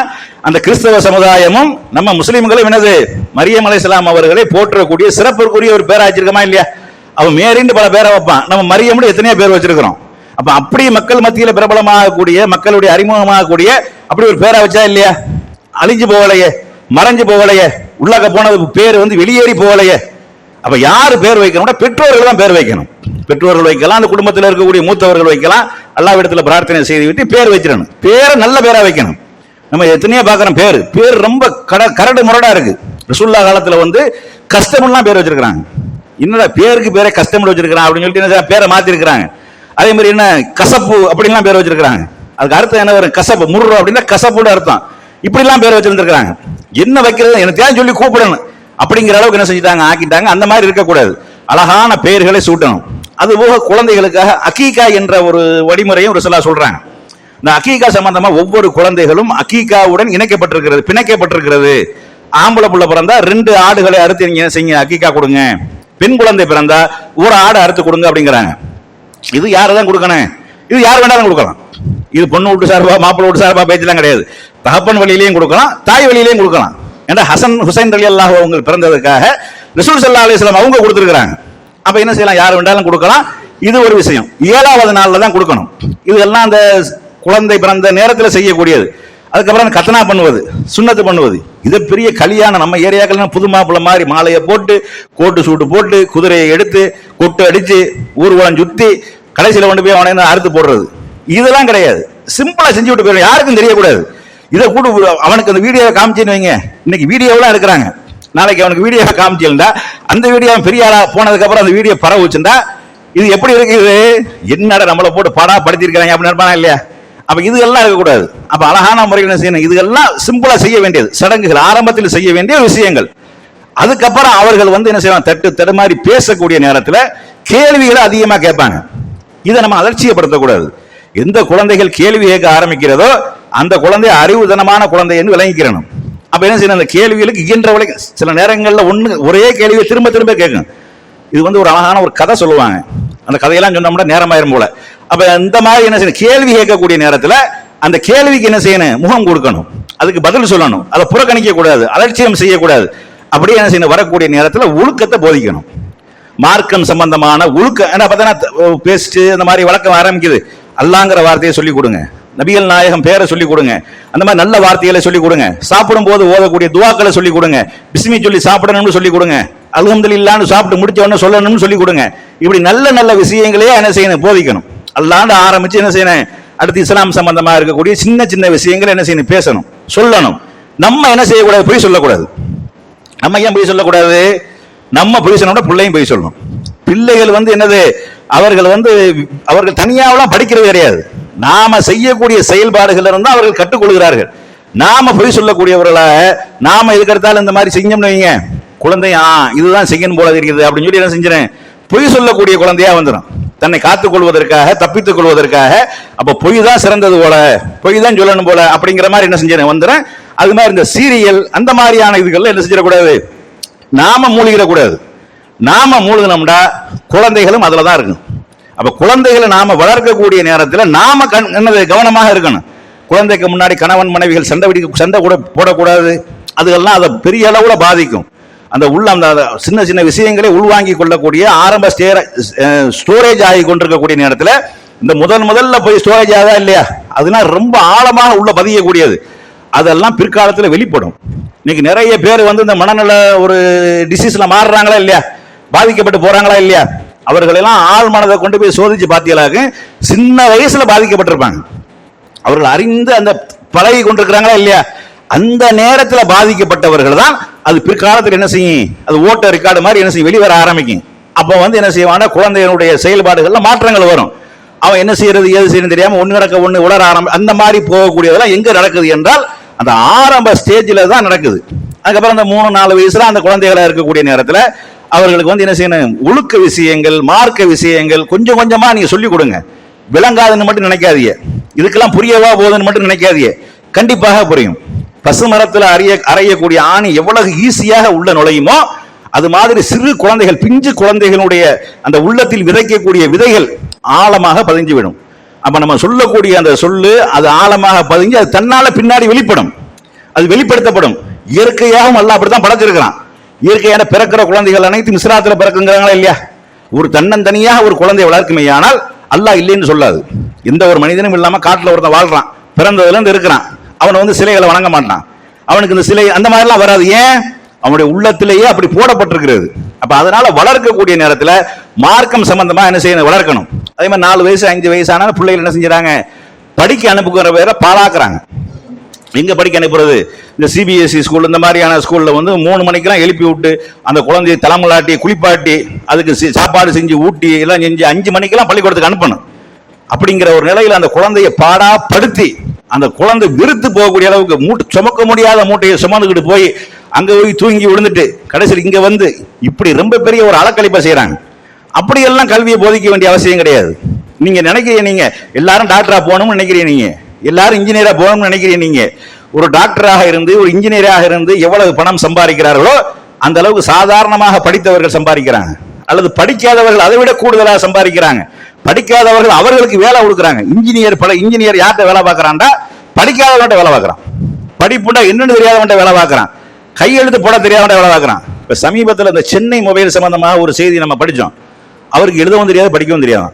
அந்த கிறிஸ்தவ சமுதாயமும் நம்ம முஸ்லிம்களும் என்னது, மரியம் அலைஹிஸ்ஸலாம் அவர்களை போற்றக்கூடிய சிறப்புக்குரிய ஒரு பேரை வச்சிருக்கமா இல்லையா? அவன் மேரின்னு பல பேரை வைப்பான், நம்ம மரியம்னு எத்தனையோ பேர் வச்சிருக்கிறோம். அப்ப அப்படி மக்கள் மத்தியில பிரபலமாகக்கூடிய, மக்களுடைய அறிமுகமாகக்கூடிய அப்படி ஒரு பேரை வச்சா இல்லையா? அழிஞ்சு போகலையே, மறைஞ்சு போகலையே, உள்ளாக்க போனது பேர் வெளியேறி போகலையே. அப்ப யாரு பேர் வைக்கணும்? பெற்றோர்கள் தான் பேர் வைக்கணும். பெற்றோர்கள் வைக்கலாம், அந்த குடும்பத்தில் இருக்கக்கூடிய மூத்தவர்கள் வைக்கலாம். அல்லாஹ்விடத்துல பிரார்த்தனை செய்துவிட்டு பேர் வச்சிடணும். பேரை நல்ல பேரா வைக்கணும். நம்ம எத்தனையோ பார்க்கிறோம், பேர் ரொம்ப கரடு முரடா இருக்கு. ரசூலுல்லாஹ் காலத்துல கஸ்டம்லாம் பேர் வச்சிருக்காங்க. என்னடா பேருக்கு பேரை கஸ்டம் வச்சிருக்கான் அப்படின்னு சொல்லிட்டு என்ன பேரை மாத்தி இருக்கிறாங்க. அதே மாதிரி என்ன கசப்பு அப்படின்லாம் பேர் வச்சிருக்காங்க. அதுக்கு அர்த்தம் என்ன வரும்? கசப்பு, முர்ரு அப்படின்னா கசப்புன்னு அர்த்தம். இப்படிலாம் பேர் வச்சிருந்திருக்காங்க. என்ன வைக்கிறது, எனக்கு தேவை சொல்லி கூப்பிடணும் அப்படிங்கிற அளவுக்கு என்ன செஞ்சுட்டாங்க, ஆக்கிட்டாங்க. அந்த மாதிரி இருக்கக்கூடாது, அழகான பெயர்களை சூட்டணும். அதுபோக குழந்தைகளுக்காக அகீகா என்ற ஒரு வழிமுறையும் ரசூலுல்லாஹ் சொல்றாங்க. இந்த அகீகா சம்பந்தமா ஒவ்வொரு குழந்தைகளும் அகீகாவுடன் இணைக்கப்பட்டிருக்கிறது, பிணைக்கப்பட்டிருக்கிறது. ஆம்பளை புள்ள பிறந்தா 2 ஆடுகளை அறுத்து நீங்க செய்யுங்க, அகீகா கொடுங்க. பெண் குழந்தை பிறந்தா ஒரு ஆடை அறுத்து கொடுங்க அப்படிங்கிறாங்க. இது யாருதான் கொடுக்கணும்? இது யார் வேணாலும் கொடுக்கலாம். இது பொண்ணு வீட்டு சார்பா மாப்பிள்ளை வீட்டு சார்பா பேச்செல்லாம் கிடையாது. தகப்பன் வழியிலையும் கொடுக்கலாம், தாய் வழியிலையும் கொடுக்கலாம். ஏன்னா ஹசன் ஹுசைன் ரலியல்லாஹு அவங்க பிறந்ததுக்காக ரசூல் ஸல்லல்லாஹு அலைஹி வஸல்லம் அவங்க கொடுத்துருக்காங்க. அப்ப என்ன செய்யலாம், யார் வேண்டாலும் கொடுக்கலாம். இது ஒரு விஷயம். 7வது நாள்ல தான் கொடுக்கணும். இதெல்லாம் அந்த குழந்தை பிறந்த நேரத்தில் செய்யக்கூடியது. அதுக்கப்புறம் கத்தனா பண்ணுவது, சுண்ணத்து பண்ணுவது, இது பெரிய கல்யாணம். நம்ம ஏரியாக்கள் புது மாப்பிள்ளை மாதிரி மாலையை போட்டு, கோட்டு சூட்டு போட்டு, குதிரையை எடுத்து கொட்டு அடிச்சு ஊர்வலம் சுத்தி கடைசியில் கொண்டு போய் அவனை அறுத்து போடுறது, இதெல்லாம் கிடையாது. சிம்பிளா செஞ்சு விட்டு போயிடும், யாருக்கும் தெரியக்கூடாது. இதை கூட அவனுக்கு அந்த வீடியோவை காமிச்சுன்னு வைங்க. இன்னைக்கு வீடியோவெல்லாம் எடுக்கிறாங்க, நாளைக்கு அவனுக்கு வீடியோவை காமிச்சிருந்தா அந்த வீடியோ பெரிய ஆளா போனதுக்கு அப்புறம் அந்த வீடியோ பரவ வச்சுட்டா இது எப்படி இருக்குது, என்னடா நம்மளை போட்டு படா படுத்திருக்கிறாங்க அப்படின்னு நினைப்பானா இல்லையா? அப்ப இது எல்லாம் இருக்கக்கூடாது. அப்ப அழகான முறையில் என்ன செய்யணும், இதெல்லாம் சிம்பிளா செய்ய வேண்டியது, சடங்குகள் ஆரம்பத்தில் செய்ய வேண்டிய விஷயங்கள். அதுக்கப்புறம் அவர்கள் என்ன செய்வாங்க, தட்டு மாதிரி பேசக்கூடிய நேரத்தில் கேள்விகளை அதிகமா கேட்பாங்க. இதை நம்ம அலட்சியப்படுத்தக்கூடாது. எந்த குழந்தைகள் கேள்வி கேட்க ஆரம்பிக்கிறதோ அந்த குழந்தை அறிவுதனமான குழந்தை என்று விளங்கிக்கிறணும். அப்ப என்ன செய்யணும், அந்த கேள்விகளுக்கு இயன்றவளை சில நேரங்களில் ஒரே கேள்வியை திரும்ப திரும்ப கேட்கும். இது ஒரு அழகான ஒரு கதை சொல்லுவாங்க, அந்த கதையெல்லாம் சொன்னோம்னா நேரமாயிரும் போல. அப்ப இந்த மாதிரி என்ன செய்யணும், கேள்வி கேட்கக்கூடிய நேரத்தில் அந்த கேள்விக்கு என்ன செய்யணும், முகம் கொடுக்கணும், அதுக்கு பதில் சொல்லணும், அதை புறக்கணிக்க கூடாது, அலட்சியம் செய்யக்கூடாது. அப்படியே என்ன செய்யணும், வரக்கூடிய நேரத்தில் ஒழுக்கத்தை போதிக்கணும். மார்க்கம் சம்பந்தமான ஒழுக்கம். ஏன்னா பார்த்தா பேசிட்டு அந்த மாதிரி வழக்கம் ஆரம்பிக்குது, அல்லாங்கிற வார்த்தையை சொல்லிக் கொடுங்க, நபிகள் நாயகம் பேரை சொல்லிக் கொடுங்க, அந்த மாதிரி நல்ல வார்த்தைகளை சொல்லிக் கொடுங்க, சாப்பிடும் போது ஓதக்கூடிய துவாக்களை சொல்லிக் கொடுங்க, பிஸ்மி சொல்லி சாப்பிடணும்னு சொல்லிக் கொடுங்க, அல்ஹம்துலில்லாஹ்னு சாப்பிட்டு முடிச்ச உடனே சொல்லணும்னு சொல்லிக் கொடுங்க. இப்படி நல்ல நல்ல விஷயங்களே என்ன செய்யணும், போதிக்கணும். அல்லாண்டு ஆரம்பிச்சு என்ன செய்யணும், அடுத்து இஸ்லாம் சம்பந்தமா இருக்கக்கூடிய சின்ன சின்ன விஷயங்களை என்ன செய்யணும், பேசணும், சொல்லணும். நம்ம என்ன செய்யக்கூடாது, பொய் சொல்லக்கூடாது. நம்ம ஏன் பொய் சொல்லக்கூடாது, நம்ம பொய் சொன்னோம்னா பிள்ளையும் பொய் சொல்லணும். பிள்ளைகள் என்னது, அவர்கள் தனியாவெல்லாம் படிக்கிறது கிடையாது. நாம செய்யக்கூடிய செயல்பாடுகள் இருந்தால் அவர்கள் கற்றுக்கொள்கிறார்கள். நாம பொய் சொல்லக்கூடியவர்களாக நாம எதுக்கெடுத்தாலும் இந்த மாதிரி செஞ்சோம்னு வைங்க, குழந்தை இதுதான் செய்யணும் போல இருக்கிறது அப்படின்னு சொல்லி என்ன செஞ்சிடறேன், பொய் சொல்லக்கூடிய குழந்தையா வந்துடும். தன்னை காத்துக் கொள்வதற்காக, தப்பித்துக் கொள்வதற்காக. அப்ப பொய் தான் சிறந்தது போல, பொய் தான் சொல்லணும் போல அப்படிங்கிற மாதிரி என்ன செஞ்சேன் வந்துடுறேன். அது மாதிரி இந்த சீரியல் அந்த மாதிரியான இதுகள் என்ன செஞ்சிடக்கூடாது, நாம மூழ்கிடக்கூடாது. நாம மூழ்கினோம்னா குழந்தைகளும் அதுல தான் இருக்கும். அப்ப குழந்தைகளை நாம வளர்க்கக்கூடிய நேரத்தில் நாம என்னது கவனமாக இருக்கணும். குழந்தைக்கு முன்னாடி கணவன் மனைவிகள் சண்டை கூட போடக்கூடாது. அதுகள்லாம் அதை பெரிய அளவுல பாதிக்கும். அந்த சின்ன சின்ன விஷயங்களை உள்வாங்கி கொள்ளக்கூடிய ஆரம்ப ஸ்டோரேஜ் ஆகி கொண்டிருக்கக்கூடிய நேரத்தில் இந்த முதல்ல போய் ஸ்டோரேஜ் ஆகுதா இல்லையா, அதெல்லாம் ரொம்ப ஆழமாக உள்ள பதியக்கூடியது. அதெல்லாம் பிற்காலத்தில் வெளிப்படும். இன்னைக்கு நிறைய பேர் இந்த மனநல ஒரு டிசீஸ்ல மாறுறாங்களா இல்லையா, பாதிக்கப்பட்டு போறாங்களா இல்லையா, அவர்களெல்லாம் ஆள் மனதை கொண்டு போய் சோதிச்சு பார்த்தீங்களாக சின்ன வயசுல பாதிக்கப்பட்டிருப்பாங்க. அவர்கள் அறிந்து அந்த பழகி கொண்டிருக்கிறாங்களா இல்லையா, அந்த நேரத்தில் பாதிக்கப்பட்டவர்கள் தான் அது பிற்காலத்தில் என்ன செய்யும், அது ஓட்ட ரெக்கார்டு மாதிரி என்ன செய்யும், வெளிவர ஆரம்பிக்கும். அப்போ என்ன செய்வானா, குழந்தைகளுடைய செயல்பாடுகள்ல மாற்றங்கள் வரும். அவன் என்ன செய்யறது ஏது செய்யணும் தெரியாம ஒன்று நடக்க ஒன்று உலர அந்த மாதிரி போகக்கூடியதெல்லாம் எங்க நடக்குது என்றால் அந்த ஆரம்ப ஸ்டேஜில் தான் நடக்குது. அதுக்கப்புறம் அந்த 3-4 வயசுல அந்த குழந்தைகளா இருக்கக்கூடிய நேரத்தில் அவர்களுக்கு என்ன செய்யணும், ஒழுக்க விஷயங்கள், மார்க்க விஷயங்கள் கொஞ்சம் கொஞ்சமா நீங்க சொல்லிக் கொடுங்க. விளங்காதுன்னு மட்டும் நினைக்காதீங்க, இதுக்கெல்லாம் புரியவா போகுதுன்னு மட்டும் நினைக்காதீங்க, கண்டிப்பாக புரியும். பசு மரத்தில் அறையக்கூடிய ஆணி எவ்வளவு ஈஸியாக உள்ள நுழையுமோ அது மாதிரி சிறு குழந்தைகள், பிஞ்சு குழந்தைகளுடைய அந்த உள்ளத்தில் விதைக்கக்கூடிய விதைகள் ஆழமாக பதிஞ்சு விடும். அப்ப நம்ம சொல்லக்கூடிய அந்த சொல்லு அது ஆழமாக பதிஞ்சு அது தன்னால பின்னாடி வெளிப்படும், அது வெளிப்படுத்தப்படும். இயற்கையாகவும் அல்லாஹ் அப்படித்தான் படைச்சிருக்கிறான். இயற்கையான பிறக்கிற குழந்தைகள் அனைத்து இஸ்லாத்துல பிறக்குங்கிறாங்களா இல்லையா, ஒரு தன்னந்தனியாக ஒரு குழந்தை வளர்க்குமே, ஆனால் அல்லாஹ் இல்லைன்னு சொல்லாது. எந்த ஒரு மனிதனும் இல்லாம காட்டுல ஒருத்தன் வாழ்றான், பிறந்ததுல இருந்து இருக்கிறான், அவனை சிலைகளை வணங்க மாட்டான், அவனுக்கு இந்த சிலை அந்த மாதிரி எல்லாம் வராது. ஏன், அவனுடைய உள்ளத்திலேயே அப்படி போடப்பட்டிருக்கிறது. அப்ப அதனால வளர்க்கக்கூடிய நேரத்தில் மார்க்கம் சம்பந்தமா என்ன செய்யணும், வளர்க்கணும். அதே மாதிரி 4 வயசு 5 வயசான பிள்ளைகள் என்ன செஞ்சாங்க, படிக்க அனுப்புகிற பேரை பாழாக்குறாங்க. எங்க படிக்க அனுப்புறது, இந்த சிபிஎஸ்இ ஸ்கூல் இந்த மாதிரியான ஸ்கூல்ல 3 மணிக்கெல்லாம் எழுப்பி விட்டு அந்த குழந்தையை தலைமலாட்டி குளிப்பாட்டி அதுக்கு சாப்பாடு செஞ்சு ஊட்டி எல்லாம் செஞ்சு 5 மணிக்கெல்லாம் பள்ளிக்கூடத்துக்கு அனுப்பணும். அப்படிங்கிற ஒரு நிலையில் அந்த குழந்தையை பாடாப்படுத்தி அந்த குழந்தை விருத்து போகக்கூடிய அளவுக்கு சுமக்க முடியாத மூட்டையை சுமந்துக்கிட்டு போய் அங்க போய் தூங்கி விழுந்துட்டு கடைசியில் இங்க இப்படி ரொம்ப பெரிய ஒரு அலக்கழிப்பை செய்யறாங்க. அப்படியெல்லாம் கல்வியை போதிக்க வேண்டிய அவசியம் கிடையாது. நீங்க நினைக்கிறீங்க, நீங்க எல்லாரும் டாக்டரா போகணும்னு நினைக்கிறீங்க, நீங்க எல்லாரும் இன்ஜினியரா போகணும்னு நினைக்கிறீங்க. நீங்க ஒரு டாக்டராக இருந்து ஒரு இன்ஜினியராக இருந்து எவ்வளவு பணம் சம்பாதிக்கிறார்களோ அந்த அளவுக்கு சாதாரணமாக படித்தவர்கள் சம்பாதிக்கிறாங்க, அல்லது படிக்காதவர்கள் அதை விட கூடுதலாக சம்பாதிக்கிறாங்க. படிக்காதவர்கள் அவர்களுக்கு வேலை கொடுக்குறாங்க. இன்ஜினியர் யார்கிட்ட வேலை பார்க்கறான்டா, படிக்காதவன்ட்ட வேலை பார்க்கறான். படிப்புண்டா என்னன்னு தெரியாதவன்ட்ட வேலை பார்க்கறான், கையெழுத்து போட தெரியாதவன்ட்ட வேலை பார்க்கறான். இப்ப சமீபத்தில் இந்த சென்னை மொபைல் சம்பந்தமாக ஒரு செய்தி நம்ம படிச்சோம். அவருக்கு எழுதவும் தெரியாது, படிக்கவும் தெரியாது.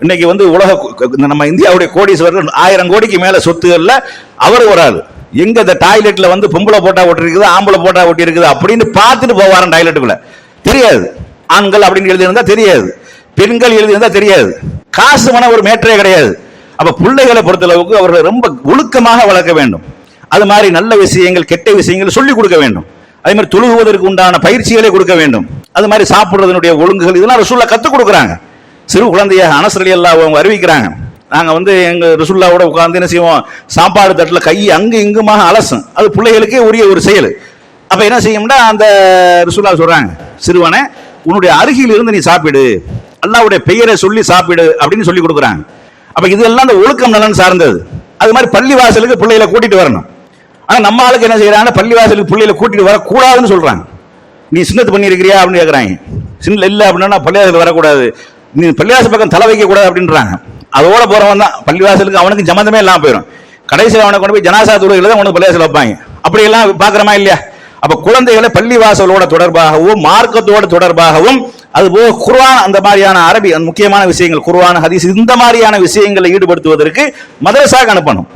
இன்னைக்கு உலக நம்ம இந்தியாவுடைய கோடீஸ்வரர்கள் 1000 கோடிக்கு மேல சொத்துகள்ல அவர் வராது. எங்க இந்த டாய்லெட்ல பொம்பளை போட்டா ஒட்டி இருக்குது, ஆம்பளை போட்டா ஒட்டி இருக்குது அப்படின்னு பார்த்துட்டு போவாரன் டாய்லெட்டுக்குள்ள. தெரியாது, ஆண்கள் அப்படின்னு எழுதி இருந்தா தெரியாது, பெண்கள் எழுதி இருந்தா தெரியாது, காசு மன ஒரு மேட்டரே கிடையாது. அப்ப பிள்ளைகளை பொறுத்தளவுக்கு அவர்கள் ரொம்ப ஒழுக்கமாக வளர்க்க வேண்டும். அது மாதிரி நல்ல விஷயங்கள் கெட்ட விஷயங்கள் சொல்லிக் கொடுக்க வேண்டும். அதே மாதிரி தொழுகுவதற்கு உண்டான பயிற்சிகளை கொடுக்க வேண்டும். அது மாதிரி சாப்பிடுறதனுடைய ஒழுங்குகள் இதெல்லாம் ரசூலுல்லாஹ் கத்துக் கொடுக்குறாங்க. சிறு குழந்தையாக அனஸ் ரலியல்லாஹு அவங்க அறிவிக்கிறாங்க, நாங்க எங்க ரசூலுல்லாஹோட உட்கார்ந்து என்ன செய்வோம், சாப்பாடு தட்டுல கை அங்கு இங்குமாக அலசும். அது பிள்ளைகளுக்கே உரிய ஒரு செயல். அப்ப என்ன செய்யும்னா அந்த ரசூலுல்லாஹ் சொல்றாங்க, சிறுவனை உன்னுடைய அருகில் இருந்து நீ சாப்பிடு, அல்லாஹ்வுடைய பெயரை சொல்லி சாப்பிடு அப்படின்னு சொல்லி கொடுக்குறாங்க. அப்ப இதெல்லாம் அந்த ஒழுக்கம் நலன் சார்ந்தது. அது மாதிரி பள்ளி வாசலுக்கு பிள்ளைகளை கூட்டிட்டு வரணும். ஆனா நம்ம ஆளுக்கு என்ன செய்யறாங்க, பள்ளி வாசலுக்கு பிள்ளைகளை கூட்டிட்டு வரக்கூடாதுன்னு சொல்றாங்க. நீ சின்னத்து பண்ணி இருக்கிறியா அப்படின்னு கேட்கறாங்க. சின்ன இல்ல அப்படின்னா பள்ளிவாசலுக்கு வரக்கூடாது, நீ பள்ளிவாசல் பக்கம் தலை வைக்க கூடாது அப்படின்றாங்க. அதோட போறவன் தான் பள்ளிவாசலுக்கு அவனுக்கு சம்மந்தமே இல்லாம போயிடும். கடைசியில் அவனை கொண்டு போய் ஜனாசா தொழுகையில தான் உனக்கு பள்ளிவாசல் வைப்பாங்க. அப்படியெல்லாம் பாக்குறமா இல்லையா? அப்ப குழந்தைகளை பள்ளிவாசலோட தொடர்பாகவும் மார்க்கத்தோட தொடர்பாகவும் அதுபோக குர்ஆன் அந்த மாதிரியான அரபி அந்த முக்கியமான விஷயங்கள் குர்ஆன் ஹதீஸ் இந்த மாதிரியான விஷயங்களை ஈடுபடுத்துவதற்கு மதரசாக்கு அனுப்பணும்.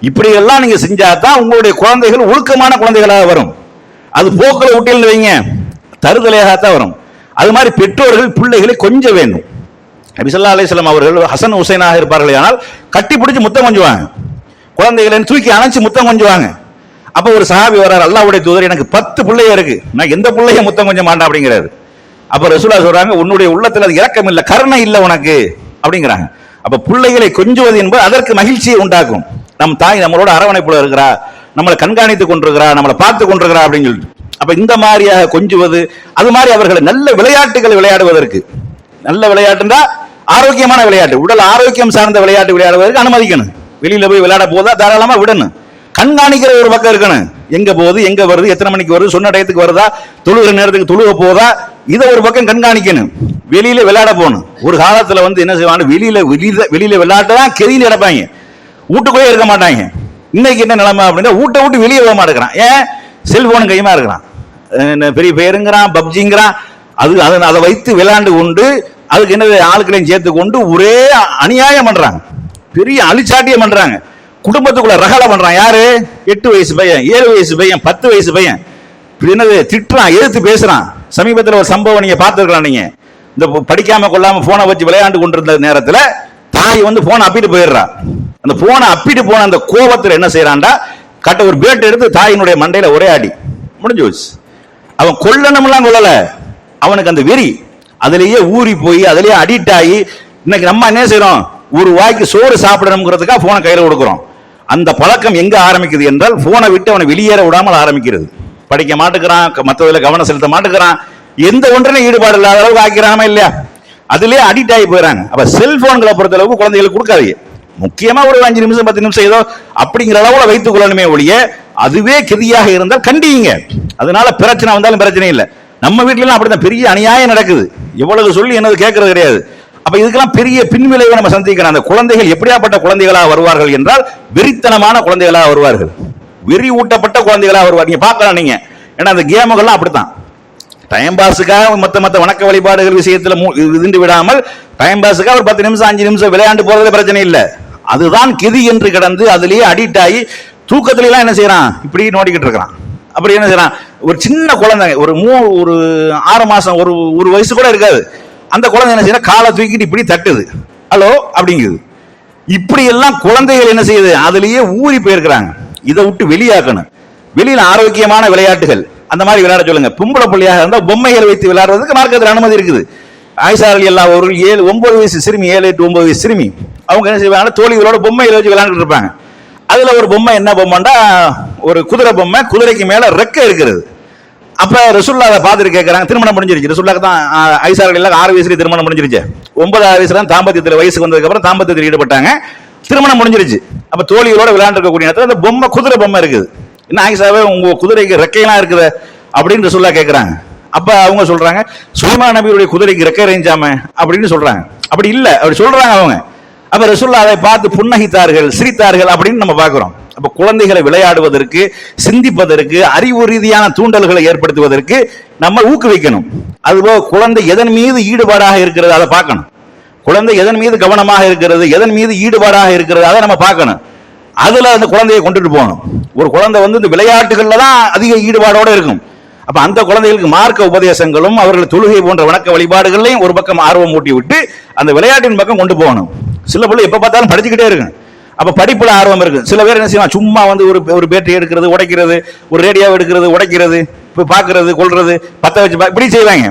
இப்படி எல்லாம் நீங்க செஞ்சா தான் உங்களுடைய குழந்தைகள் ஒழுக்கமான குழந்தைகளாக வரும். அது போக்கில் விட்டீங்கன்னு வைங்க தருதலையாகத்தான் வரும். அது மாதிரி பெற்றோர்கள் பிள்ளைகளை கொஞ்சம் வேண்டும். நபி ஸல்லல்லாஹு அலைஹி வஸல்லம் அவர்கள் ஹசன் ஹுசைனாக இருப்பார்கள், ஆனால் கட்டி பிடிச்சி முத்தம் கொஞ்சுவாங்க, குழந்தைகளை தூக்கி அணைச்சு முத்தம் கொஞ்சுவாங்க. அப்ப ஒரு சஹாபி வர்றார், அல்லாஹ்வுடைய தூதர் எனக்கு 10 பிள்ளைய இருக்கு, நான் எந்த பிள்ளைய முத்தம் கொஞ்ச மாட்டேன் அப்படிங்கிறாரு. அப்ப ரசூலுல்லாஹ் சொல்றாங்க, உன்னுடைய உள்ளத்துல அது இரக்கம் இல்லை, கருணை இல்லை உனக்கு அப்படிங்கிறாங்க. அப்ப பிள்ளைகளை கொஞ்சுவது என்பது அதற்கு மகிழ்ச்சியை உண்டாக்கும். நம் தாய் நம்மளோட அரவணைப்புல இருக்கிறா, நம்மளை கண்காணித்து கொண்டிருக்கிறா, நம்மளை பார்த்து கொண்டிருக்கிறா அப்படின்னு சொல்லிட்டு அப்ப இந்த மாதிரியாக கொஞ்சுவது, அது மாதிரி அவர்களை நல்ல விளையாட்டுகள் விளையாடுவதற்கு, நல்ல விளையாட்டுன்னா ஆரோக்கியமான விளையாட்டு, உடல் ஆரோக்கியம் சார்ந்த விளையாட்டு விளையாடுவதற்கு அனுமதிக்கணும். வெளியில போய் விளையாட போதா தாராளமா விடணும். கண்காணிக்கிற ஒரு பக்கம் இருக்கணும், எங்க போகுது, எங்க வருது, எத்தனை மணிக்கு வருது, சொன்ன டயத்துக்கு வருதா, தொழுகிற நேரத்துக்கு தொழுக போதா, இதை ஒரு பக்கம் கண்காணிக்கணும். வெளியில விளையாட போகணும். ஒரு காலத்துல என்ன செய்வாங்க, வெளியில விளையாட்டுதான் கெதியில் கிடப்பாங்க, வீட்டுக்குள்ளே இருக்க மாட்டாங்க. இன்னைக்கு என்ன நிலைமை அப்படின்னா வீட்டை விட்டு வெளியே போக மாட்டேங்கிறான். ஏன்? செல்போன் கையுமா இருக்கிறான், பெரிய பேருங்கிறான், பப்ஜிங்கிறான், அதை வைத்து விளையாண்டு கொண்டு அதுக்கு என்ன ஆட்களையும் சேர்த்து கொண்டு ஒரே அநியாயம் பண்றாங்க, பெரிய அழிச்சாட்டியம் பண்றாங்க, குடும்பத்துக்குள்ள ரகலை பண்றான். யாரு? 8 வயசு பையன், 7 வயசு பையன், 10 வயசு பையன் என்னது திட்டுறான், எதிர்த்து பேசுறான். சமீபத்தில் ஒரு சம்பவம் நீங்க பார்த்துருக்கலாம். நீங்க இந்த படிக்காம கொள்ளாம போனை வச்சு விளையாண்டு கொண்டிருந்த நேரத்தில் தாய் போனை அப்பிட்டு போயிடுறா. அந்த போனை அப்பிட்டு போன அந்த கோபத்தில் என்ன செய்யறான்டா, கட்ட ஒரு பேட் எடுத்து தாயினுடைய மண்டையில ஒரே அடி, முடிஞ்சு போச்சு. அவன் கொல்லணும்லாம் கொள்ளல, அவனுக்கு அந்த வெறி அதுலயே ஊறி போய் அதுலயே அடிக்ட் ஆகி, இன்னைக்கு நம்ம என்ன செய்யறோம், ஒரு வாய்க்கு சோறு சாப்பிடணுங்கிறதுக்காக போனை கையில கொடுக்குறோம். அந்த பழக்கம் எங்க ஆரம்பிக்குது என்றால் போனை விட்டு அவனை வெளியேற விடாமல் ஆரம்பிக்கிறது. படிக்க மாட்டுக்கிறான், மற்றதுல கவனம் செலுத்த மாட்டுக்கிறான், எந்த ஒன்றிலும் ஈடுபாடு இல்லாத அளவுக்கு ஆக்கிறாம இல்லையா, அதுலயே அடிக்ட் ஆகி போயிடறாங்க. அப்ப செல்போன்களை பொறுத்த அளவுக்கு குழந்தைகளுக்கு கொடுக்காதீங்க. முக்கியமா ஒரு 5 நிமிஷம் 10 நிமிஷம் ஏதோ அப்படிங்கிற அளவுல வைத்துக் கொள்ளணுமே ஒழிய, அதுவே கெதியாக இருந்தால் கண்டிங்க. அதனால பிரச்சனை வந்தாலும் பிரச்சனை இல்லை. நம்ம வீட்டுல அப்படிதான் பெரிய அநியாயம் நடக்குது, எவ்வளவு சொல்லி என்னது கேட்கறது கிடையாது. அப்ப இதுக்கெல்லாம் பெரிய பின்விளைவை நம்ம சந்திக்கிறோம். அந்த குழந்தைகள் எப்படியாப்பட்ட குழந்தைகளாக வருவார்கள் என்றால் வெறித்தனமான குழந்தைகளாக வருவார்கள், வெறி ஊட்டப்பட்ட குழந்தைகளாக வருவார். நீங்க பார்க்கலாம் நீங்க, ஏன்னா அந்த கேமுகள்லாம் அப்படித்தான், டைம் பாஸுக்காக மத்த வணக்க வழிபாடுகள் விஷயத்துல இருந்து விடாமல் டைம் பாஸுக்காக ஒரு 10 நிமிஷம் 5 நிமிஷம் விளையாண்டு போறது பிரச்சனை இல்லை. அதுதான் கெதி என்று கிடந்து அதுலயே அடிக்ட் ஆகி தூக்கத்துல எல்லாம் என்ன செய்யறான், இப்படி நோண்டிக்கிட்டு இருக்கிறான். அப்படி என்ன செய்யறான், ஒரு சின்ன குழந்தை ஒரு 6 மாசம் ஒரு வயசு கூட இருக்காது, அந்த குழந்தை என்ன செய்யற, காலை தூக்கிட்டு இப்படி தட்டுது, ஹலோ அப்படிங்குது. இப்படி எல்லாம் குழந்தைகள் என்ன செய்யுது, அதுலயே ஊறி போயிருக்கிறாங்க. இதை விட்டு வெளியாக்கணும். வெளியில ஆரோக்கியமான விளையாட்டுகள் அந்த மாதிரி விளையாட சொல்லுங்க. பொம்பளை பிள்ளையாக இருந்தால் பொம்மைகள் வைத்து விளையாடுறதுக்கு மார்க்கத்தில் அனுமதி இருக்குது. ஆயிஷா ரலியல்லாஹு அவர்கள் 9 வயசு சிறுமி, 7, 8, 9 வயசு சிறுமி, அவங்க என்ன செய்வாங்க, தோழிகளோட பொம்மைகளை வச்சு விளையாண்டுட்டு இருப்பாங்க. அதுல ஒரு பொம்மை என்ன பொம்மைண்டா, ஒரு குதிரை பொம்மை, குதிரைக்கு மேல ரெக்கை இருக்கிறது. அப்ப ரசூலுல்லாஹ் அதை பார்த்துட்டு கேட்கறாங்க, திருமணம் முடிஞ்சிருச்சு. ரசூலுல்லாஹ் தான் ஆயிஷா ரலியல்லாஹு 6 வயசுல திருமணம் முடிஞ்சிருச்சு. 9வது வயசுல தாம்பத்தியத்தில் வயசுக்கு வந்ததுக்கு அப்புறம் தாம்பத்தியத்தில் ஈடுபட்டாங்க, திருமணம் முடிஞ்சிருச்சு. அப்ப தோழிகளோட விளையாண்டு இருக்கக்கூடிய நேரத்தில் அந்த பொம்மை குதிரை பொம்மை இருக்குது. என்ன ஆயிஷாவே உங்க குதிரைக்கு ரெக்கையெல்லாம் இருக்குது அப்படின்னு ரசூலுல்லாஹ் கேட்கறாங்க. அப்ப அவங்க சொல்றாங்க, சுலைமான் நபியுடைய குதிரைக்கு ரெக்கை ரெஞ்சாம அப்படின்னு சொல்றாங்க. அப்படி இல்ல அப்படி சொல்றாங்க அவங்க. அப்ப ரசூலுல்லாஹ் அதை பார்த்து புன்னகித்தார்கள், சிரித்தார்கள் அப்படின்னு நம்ம பார்க்கிறோம். அப்ப குழந்தைகளை விளையாடுவதற்கு, சிந்திப்பதற்கு, அறிவு ரீதியான தூண்டல்களை ஏற்படுத்துவதற்கு நம்ம ஊக்குவிக்கணும். அதுபோக குழந்தை எதன் மீது ஈடுபாடாக இருக்கிறது அதை பார்க்கணும். குழந்தை எதன் மீது கவனமாக இருக்கிறது, எதன் மீது ஈடுபாடாக இருக்கிறது அதை நம்ம பார்க்கணும். அதுல அந்த குழந்தையை கொண்டுட்டு போகணும். ஒரு குழந்தை இந்த விளையாட்டுகள்ல தான் அதிக ஈடுபாடோட இருக்கும். அப்ப அந்த குழந்தைகளுக்கு மார்க்க உபதேசங்களும் அவர்கள் தொழுகை போன்ற வணக்க வழிபாடுகளையும் ஒரு பக்கம் ஆர்வம் ஊட்டி விட்டு அந்த விளையாட்டின் பக்கம் கொண்டு போகணும். சில பிள்ளை எப்ப பார்த்தாலும் படிச்சுக்கிட்டே இருக்கும், அப்ப படிப்புல ஆர்வம் இருக்கு. சில பேர் என்ன செய்வாங்க, சும்மா ஒரு பேட்டரி எடுக்கிறது, உடைக்கிறது, ஒரு ரேடியோ எடுக்கிறது, உடைக்கிறது, பாக்குறது, கொள்றது, பத்த வச்சு இப்படி செய்வாங்க.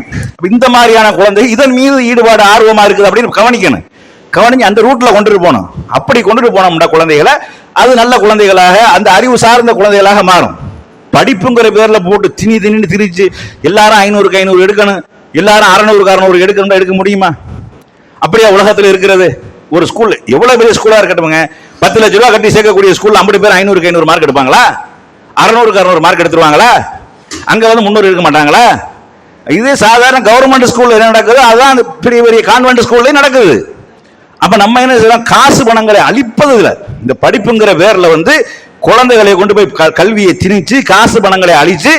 இந்த மாதிரியான குழந்தை இதன் மீது ஈடுபாடு ஆர்வமா இருக்குது அப்படின்னு கவனிக்கணும். கவனிச்சு அந்த ரூட்ல கொண்டுட்டு போகணும். அப்படி கொண்டுட்டு போனோம்னா குழந்தைகளை அது நல்ல குழந்தைகளாக, அந்த அறிவு சார்ந்த குழந்தைகளாக மாறும். படிப்புங்கிற பேர்ல போட்டு திணின்னு திரிச்சு எல்லாரும் 500க்கு 500 எடுக்கணும், எல்லாரும் 600க்கு 600 எடுக்கணும், எடுக்க முடியுமா? அப்படியே உலகத்தில் இருக்கிறது. ஒரு ஸ்கூல் எவ்வளவு பெரிய ஸ்கூலா இருக்கட்டும்ங்க, 10 லட்சம் ரூபாய் கட்டி சேர்க்கக்கூடிய ஸ்கூல் 50 பேர் 500க்கு 500 மார்க் எடுப்பாங்களா? 600க்கு 600 மார்க் எடுத்துருவாங்களா? அங்க 300 எடுக்க மாட்டாங்களா? இதே சாதாரண கவர்மெண்ட் ஸ்கூல்ல என்ன நடக்குது அதான் பெரிய பெரிய கான்வென்ட் ஸ்கூல்ல நடக்குது. அப்ப நம்ம என்ன செய்யலாம், காசு பணங்களை அழிப்பது இல்லை. இந்த படிப்புங்கிற பேர்ல குழந்தைகளை கொண்டு போய் கல்வியை திணிச்சு காசு பணங்களை அழிச்சு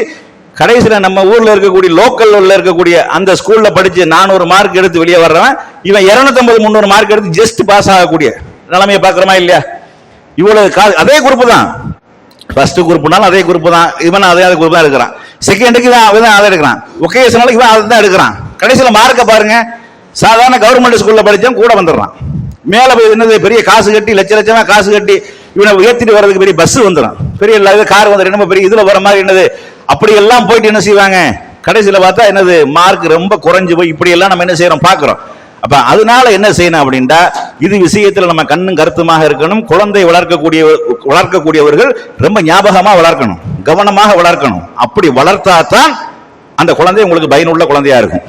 கடைசியில் நம்ம ஊர்ல இருக்கக்கூடிய லோக்கல்ல இருக்கக்கூடிய அந்த ஸ்கூல்ல படிச்சு 400 மார்க் எடுத்து வெளியே வர்றவன் இவன் 250 300 மார்க் எடுத்து ஜஸ்ட் பாஸ் ஆகக்கூடிய நிலைமையை பார்க்கிறோமா இல்லையா? இவ்வளவு அதே குரூப் தான், ஃபர்ஸ்ட் குரூப்னாலும் அதே குரூப் தான், இவன் அதே குரூப் தான் எடுக்கிறான். செகண்டுக்கு இவன் அதை எடுக்கிறான், ஒகேஷனல் இவன் அதை தான் எடுக்கிறான். கடைசியில் மார்க்கை பாருங்க, சாதாரண கவர்மெண்ட் ஸ்கூல்ல படிச்சவன் கூட வந்துடுறான். மேல போய் என்னது பெரிய காசு கட்டி லட்ச லட்சமா காசு கட்டி இவனை ஏற்றிட்டு வர்றதுக்கு பெரிய பஸ் வந்துடும், பெரிய கார் வந்துடும், என்னமோ பெரிய இதுல வர மாதிரி என்னது அப்படி எல்லாம் போயிட்டு என்ன செய்வாங்க, கடைசியில் பார்த்தா என்னது மார்க் ரொம்ப குறைஞ்சு போய் இப்படி எல்லாம் நம்ம என்ன செய்யறோம் பார்க்கிறோம். அப்ப அதனால என்ன செய்யணும் அப்படின்னா, இது விஷயத்துல நம்ம கண்ணும் கருத்துமாக இருக்கணும். குழந்தை வளர்க்கக்கூடியவர்கள் ரொம்ப ஞாபகமா வளர்க்கணும், கவனமாக வளர்க்கணும். அப்படி வளர்த்தாதான் அந்த குழந்தை உங்களுக்கு பயனுள்ள குழந்தையா இருக்கும்.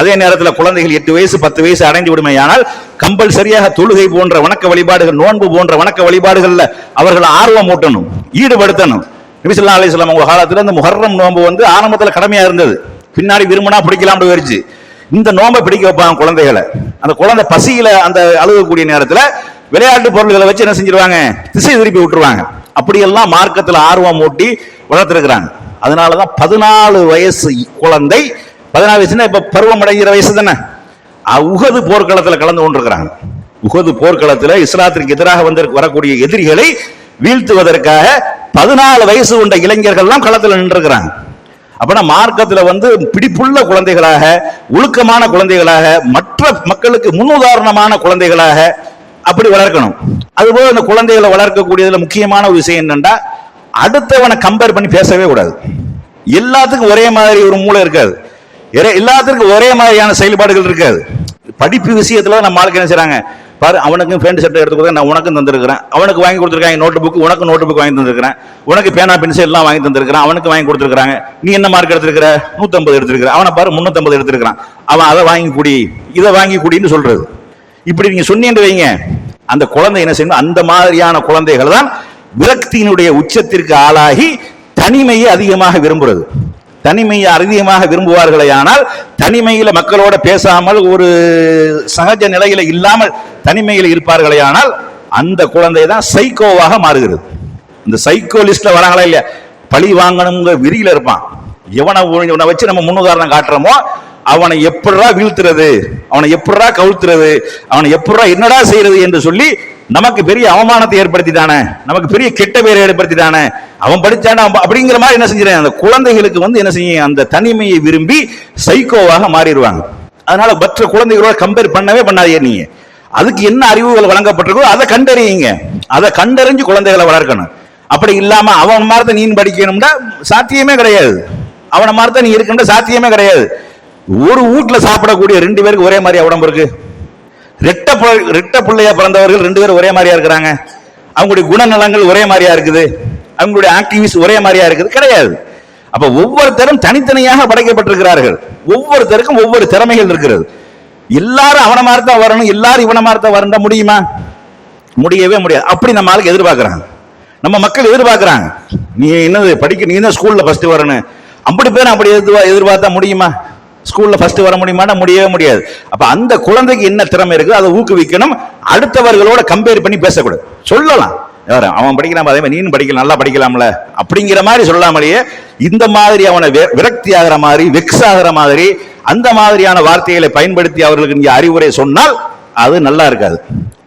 அதே நேரத்தில் குழந்தைகள் 8 வயசு 10 வயசு அடைந்து விடுமையானால் கம்பல்சரியாக தொழுகை போன்ற வணக்க வழிபாடுகள், நோன்பு போன்ற வணக்க வழிபாடுகள்ல அவர்கள் ஆர்வம் ஊட்டணும், ஈடுபடுத்தணும். நபி ஸல்லல்லாஹு அலைஹி வஸல்லம் உங்க காலத்துல இந்த முஹர்ரம் நோன்பு வந்து ஆரம்பத்துல கடமையா இருந்தது, பின்னாடி விரும்பினா பிடிக்கலாம்னு போயிருச்சு. இந்த நோன்பை பிடிக்க வைப்பாங்க குழந்தைகளை. அந்த குழந்தை பசியில அந்த அழுகக்கூடிய நேரத்தில் விளையாட்டு பொருள்களை வச்சு என்ன செஞ்சிருவாங்க, திசை திருப்பி விட்டுருவாங்க. அப்படியெல்லாம் மார்க்கத்தில் ஆர்வம் ஊட்டி வளர்த்திருக்கிறாங்க. அதனாலதான் 14 வயசு குழந்தை, 14 வயசுன்னா இப்ப பருவம் அடைகிற வயசு தானே, உஹது போர்க்களத்தில் கலந்து கொண்டிருக்கிறாங்க. உஹது போர்க்களத்தில் இஸ்லாத்திற்கு எதிராக வரக்கூடிய எதிரிகளை வீழ்த்துவதற்காக 14 வயசு கொண்ட இளைஞர்கள்லாம் களத்தில் நின்றுக்கிறாங்க. அப்படின்னா மார்க்கத்தில் வந்து பிடிப்புள்ள குழந்தைகளாக, ஒழுக்கமான குழந்தைகளாக, மற்ற மக்களுக்கு முன்னுதாரணமான குழந்தைகளாக அப்படி வளர்க்கணும். அதுபோல இந்த குழந்தைகளை வளர்க்கக்கூடியதுல முக்கியமான ஒரு விஷயம் என்னன்னா, அடுத்தவனை கம்பேர் பண்ணி பேசவே கூடாது. எல்லாத்துக்கும் ஒரே மாதிரி ஒரு மூளை இருக்காது, எல்லாத்துக்கும் ஒரே மாதிரியான செயல்பாடுகள் இருக்காது. படிப்பு விஷயத்துல நம்ம ஆளுக்கு என்ன செய்றாங்க பாரு, அவனுக்கும் பேண்ட் ஷர்ட் எடுத்து கொடுக்க நான் உனக்கும் தந்திருக்கிறேன், அவனுக்கு வாங்கி கொடுத்துருக்காங்க நோட்டு புக், உனக்கு நோட்டு புக் வாங்கி தந்திருக்கிறேன், உனக்கு பேனா பென்சில் எல்லாம் வாங்கி தந்திருக்கிறேன், அவனுக்கு வாங்கி கொடுத்துருக்காங்க. நீ என்ன மார்க் எடுத்திருக்கிற, 150 எடுத்திருக்கிற, அவனை பாரு 350 எடுத்திருக்கிறான், அவன் அதை வாங்கி குடி இதை வாங்கி குடின்னு சொல்றது. இப்படி நீங்க சொன்னீங்க வைங்க, அந்த குழந்தை என்ன செய்யணும், அந்த மாதிரியான குழந்தைகள் தான் விரக்தியினுடைய உச்சத்திற்கு ஆளாகி தனிமையை அதிகமாக விரும்புறது. தனிமையை அதிகமாக விரும்புவார்களே ஆனால், தனிமையில மக்களோட பேசாமல் ஒரு சகஜ நிலையில இல்லாமல் தனிமையில் இருப்பார்களே ஆனால், அந்த குழந்தை தான் சைக்கோவாக மாறுகிறது. இந்த சைக்கோ லிஸ்ட்ல வராங்களா இல்லையா, பழி வாங்கணுங்கிற விரியில இருப்பான். எவனை வச்சு நம்ம முன்னுதாரணம் காட்டுறோமோ அவனை எப்படா வீழ்த்துறது, அவனை எப்படா கவுத்துறது, அவனை எப்படா என்னடா செய்யறது என்று சொல்லி நமக்கு பெரிய அவமானத்தை ஏற்படுத்திட்டானே, நமக்கு பெரிய கெட்ட பேரை ஏற்படுத்திட்டானே, அவன் படிச்சான அப்படிங்கிற மாதிரி என்ன செஞ்சிடறேன். அந்த குழந்தைகளுக்கு வந்து என்ன செய்யும், அந்த தனிமையை விரும்பி சைக்கோவாக மாறிடுவாங்க. அதனால மற்ற குழந்தைகளோட கம்பேர் பண்ணவே பண்ணாதீங்க. நீங்க அதுக்கு என்ன அறிவுகள் வழங்கப்பட்டிருக்கோ அதை கண்டறியுங்க, அதை கண்டறிஞ்சு குழந்தைகளை வளர்க்கணும். அப்படி இல்லாம அவன் மாதிரி நீ படிக்கணும்னா சாத்தியமே கிடையாது, அவனை மாதிரி நீ இருக்கின்ற சாத்தியமே கிடையாது. ஒரு வீட்டுல சாப்பிடக்கூடிய 2 பேருக்கு ஒரே மாதிரி உடம்பு இருக்கு, ரெட்ட பிள்ளையா பிறந்தவர்கள் 2 பேரும் ஒரே மாதிரியா இருக்கிறாங்க, அவங்களுடைய குணநலங்கள் ஒரே மாதிரியா இருக்குது, அவங்களுடைய ஆக்டிவிட்டிஸ் ஒரே மாதிரியா இருக்குது, கிடையாது. அப்ப ஒவ்வொருத்தரும் தனித்தனியாக படைக்கப்பட்டிருக்கிறார்கள், ஒவ்வொருத்தருக்கும் ஒவ்வொரு திறமைகள் இருக்கிறது. எல்லாரும் அவன மாதிரி தான் வரணும், எல்லாரும் இவன மாதிரி தான் வரணும் முடியுமா? முடியவே முடியாது. அப்படி நம்ம ஆளுக்கு எதிர்பார்க்கிறாங்க, நம்ம மக்கள் எதிர்பார்க்கிறாங்க. நீ என்னது படிக்க, நீ தான் ஸ்கூல்ல ஃபர்ஸ்ட் வரணும், அப்படி பேர் அப்படி எதிர்பார்த்தா முடியுமா? ஸ்கூல்ல ஃபர்ஸ்ட் வர முடியுமானா முடியவே முடியாது. அப்ப அந்த குழந்தைக்கு என்ன திறமை இருக்குது அதை ஊக்குவிக்கணும். அடுத்தவர்களோட கம்பேர் பண்ணி பேசக்கூடாது. சொல்லலாம், அவன் படிக்கிறான் அதே மாதிரி நீனும் படிக்கலாம், நல்லா படிக்கலாம்ல அப்படிங்கிற மாதிரி சொல்லாமலேயே இந்த மாதிரி அவனை விரக்தி ஆகிற மாதிரி, வெக்ஸ் ஆகிற மாதிரி அந்த மாதிரியான வார்த்தைகளை பயன்படுத்தி அவர்களுக்கு நீங்க அறிவுரை சொன்னால் அது நல்லா இருக்காது.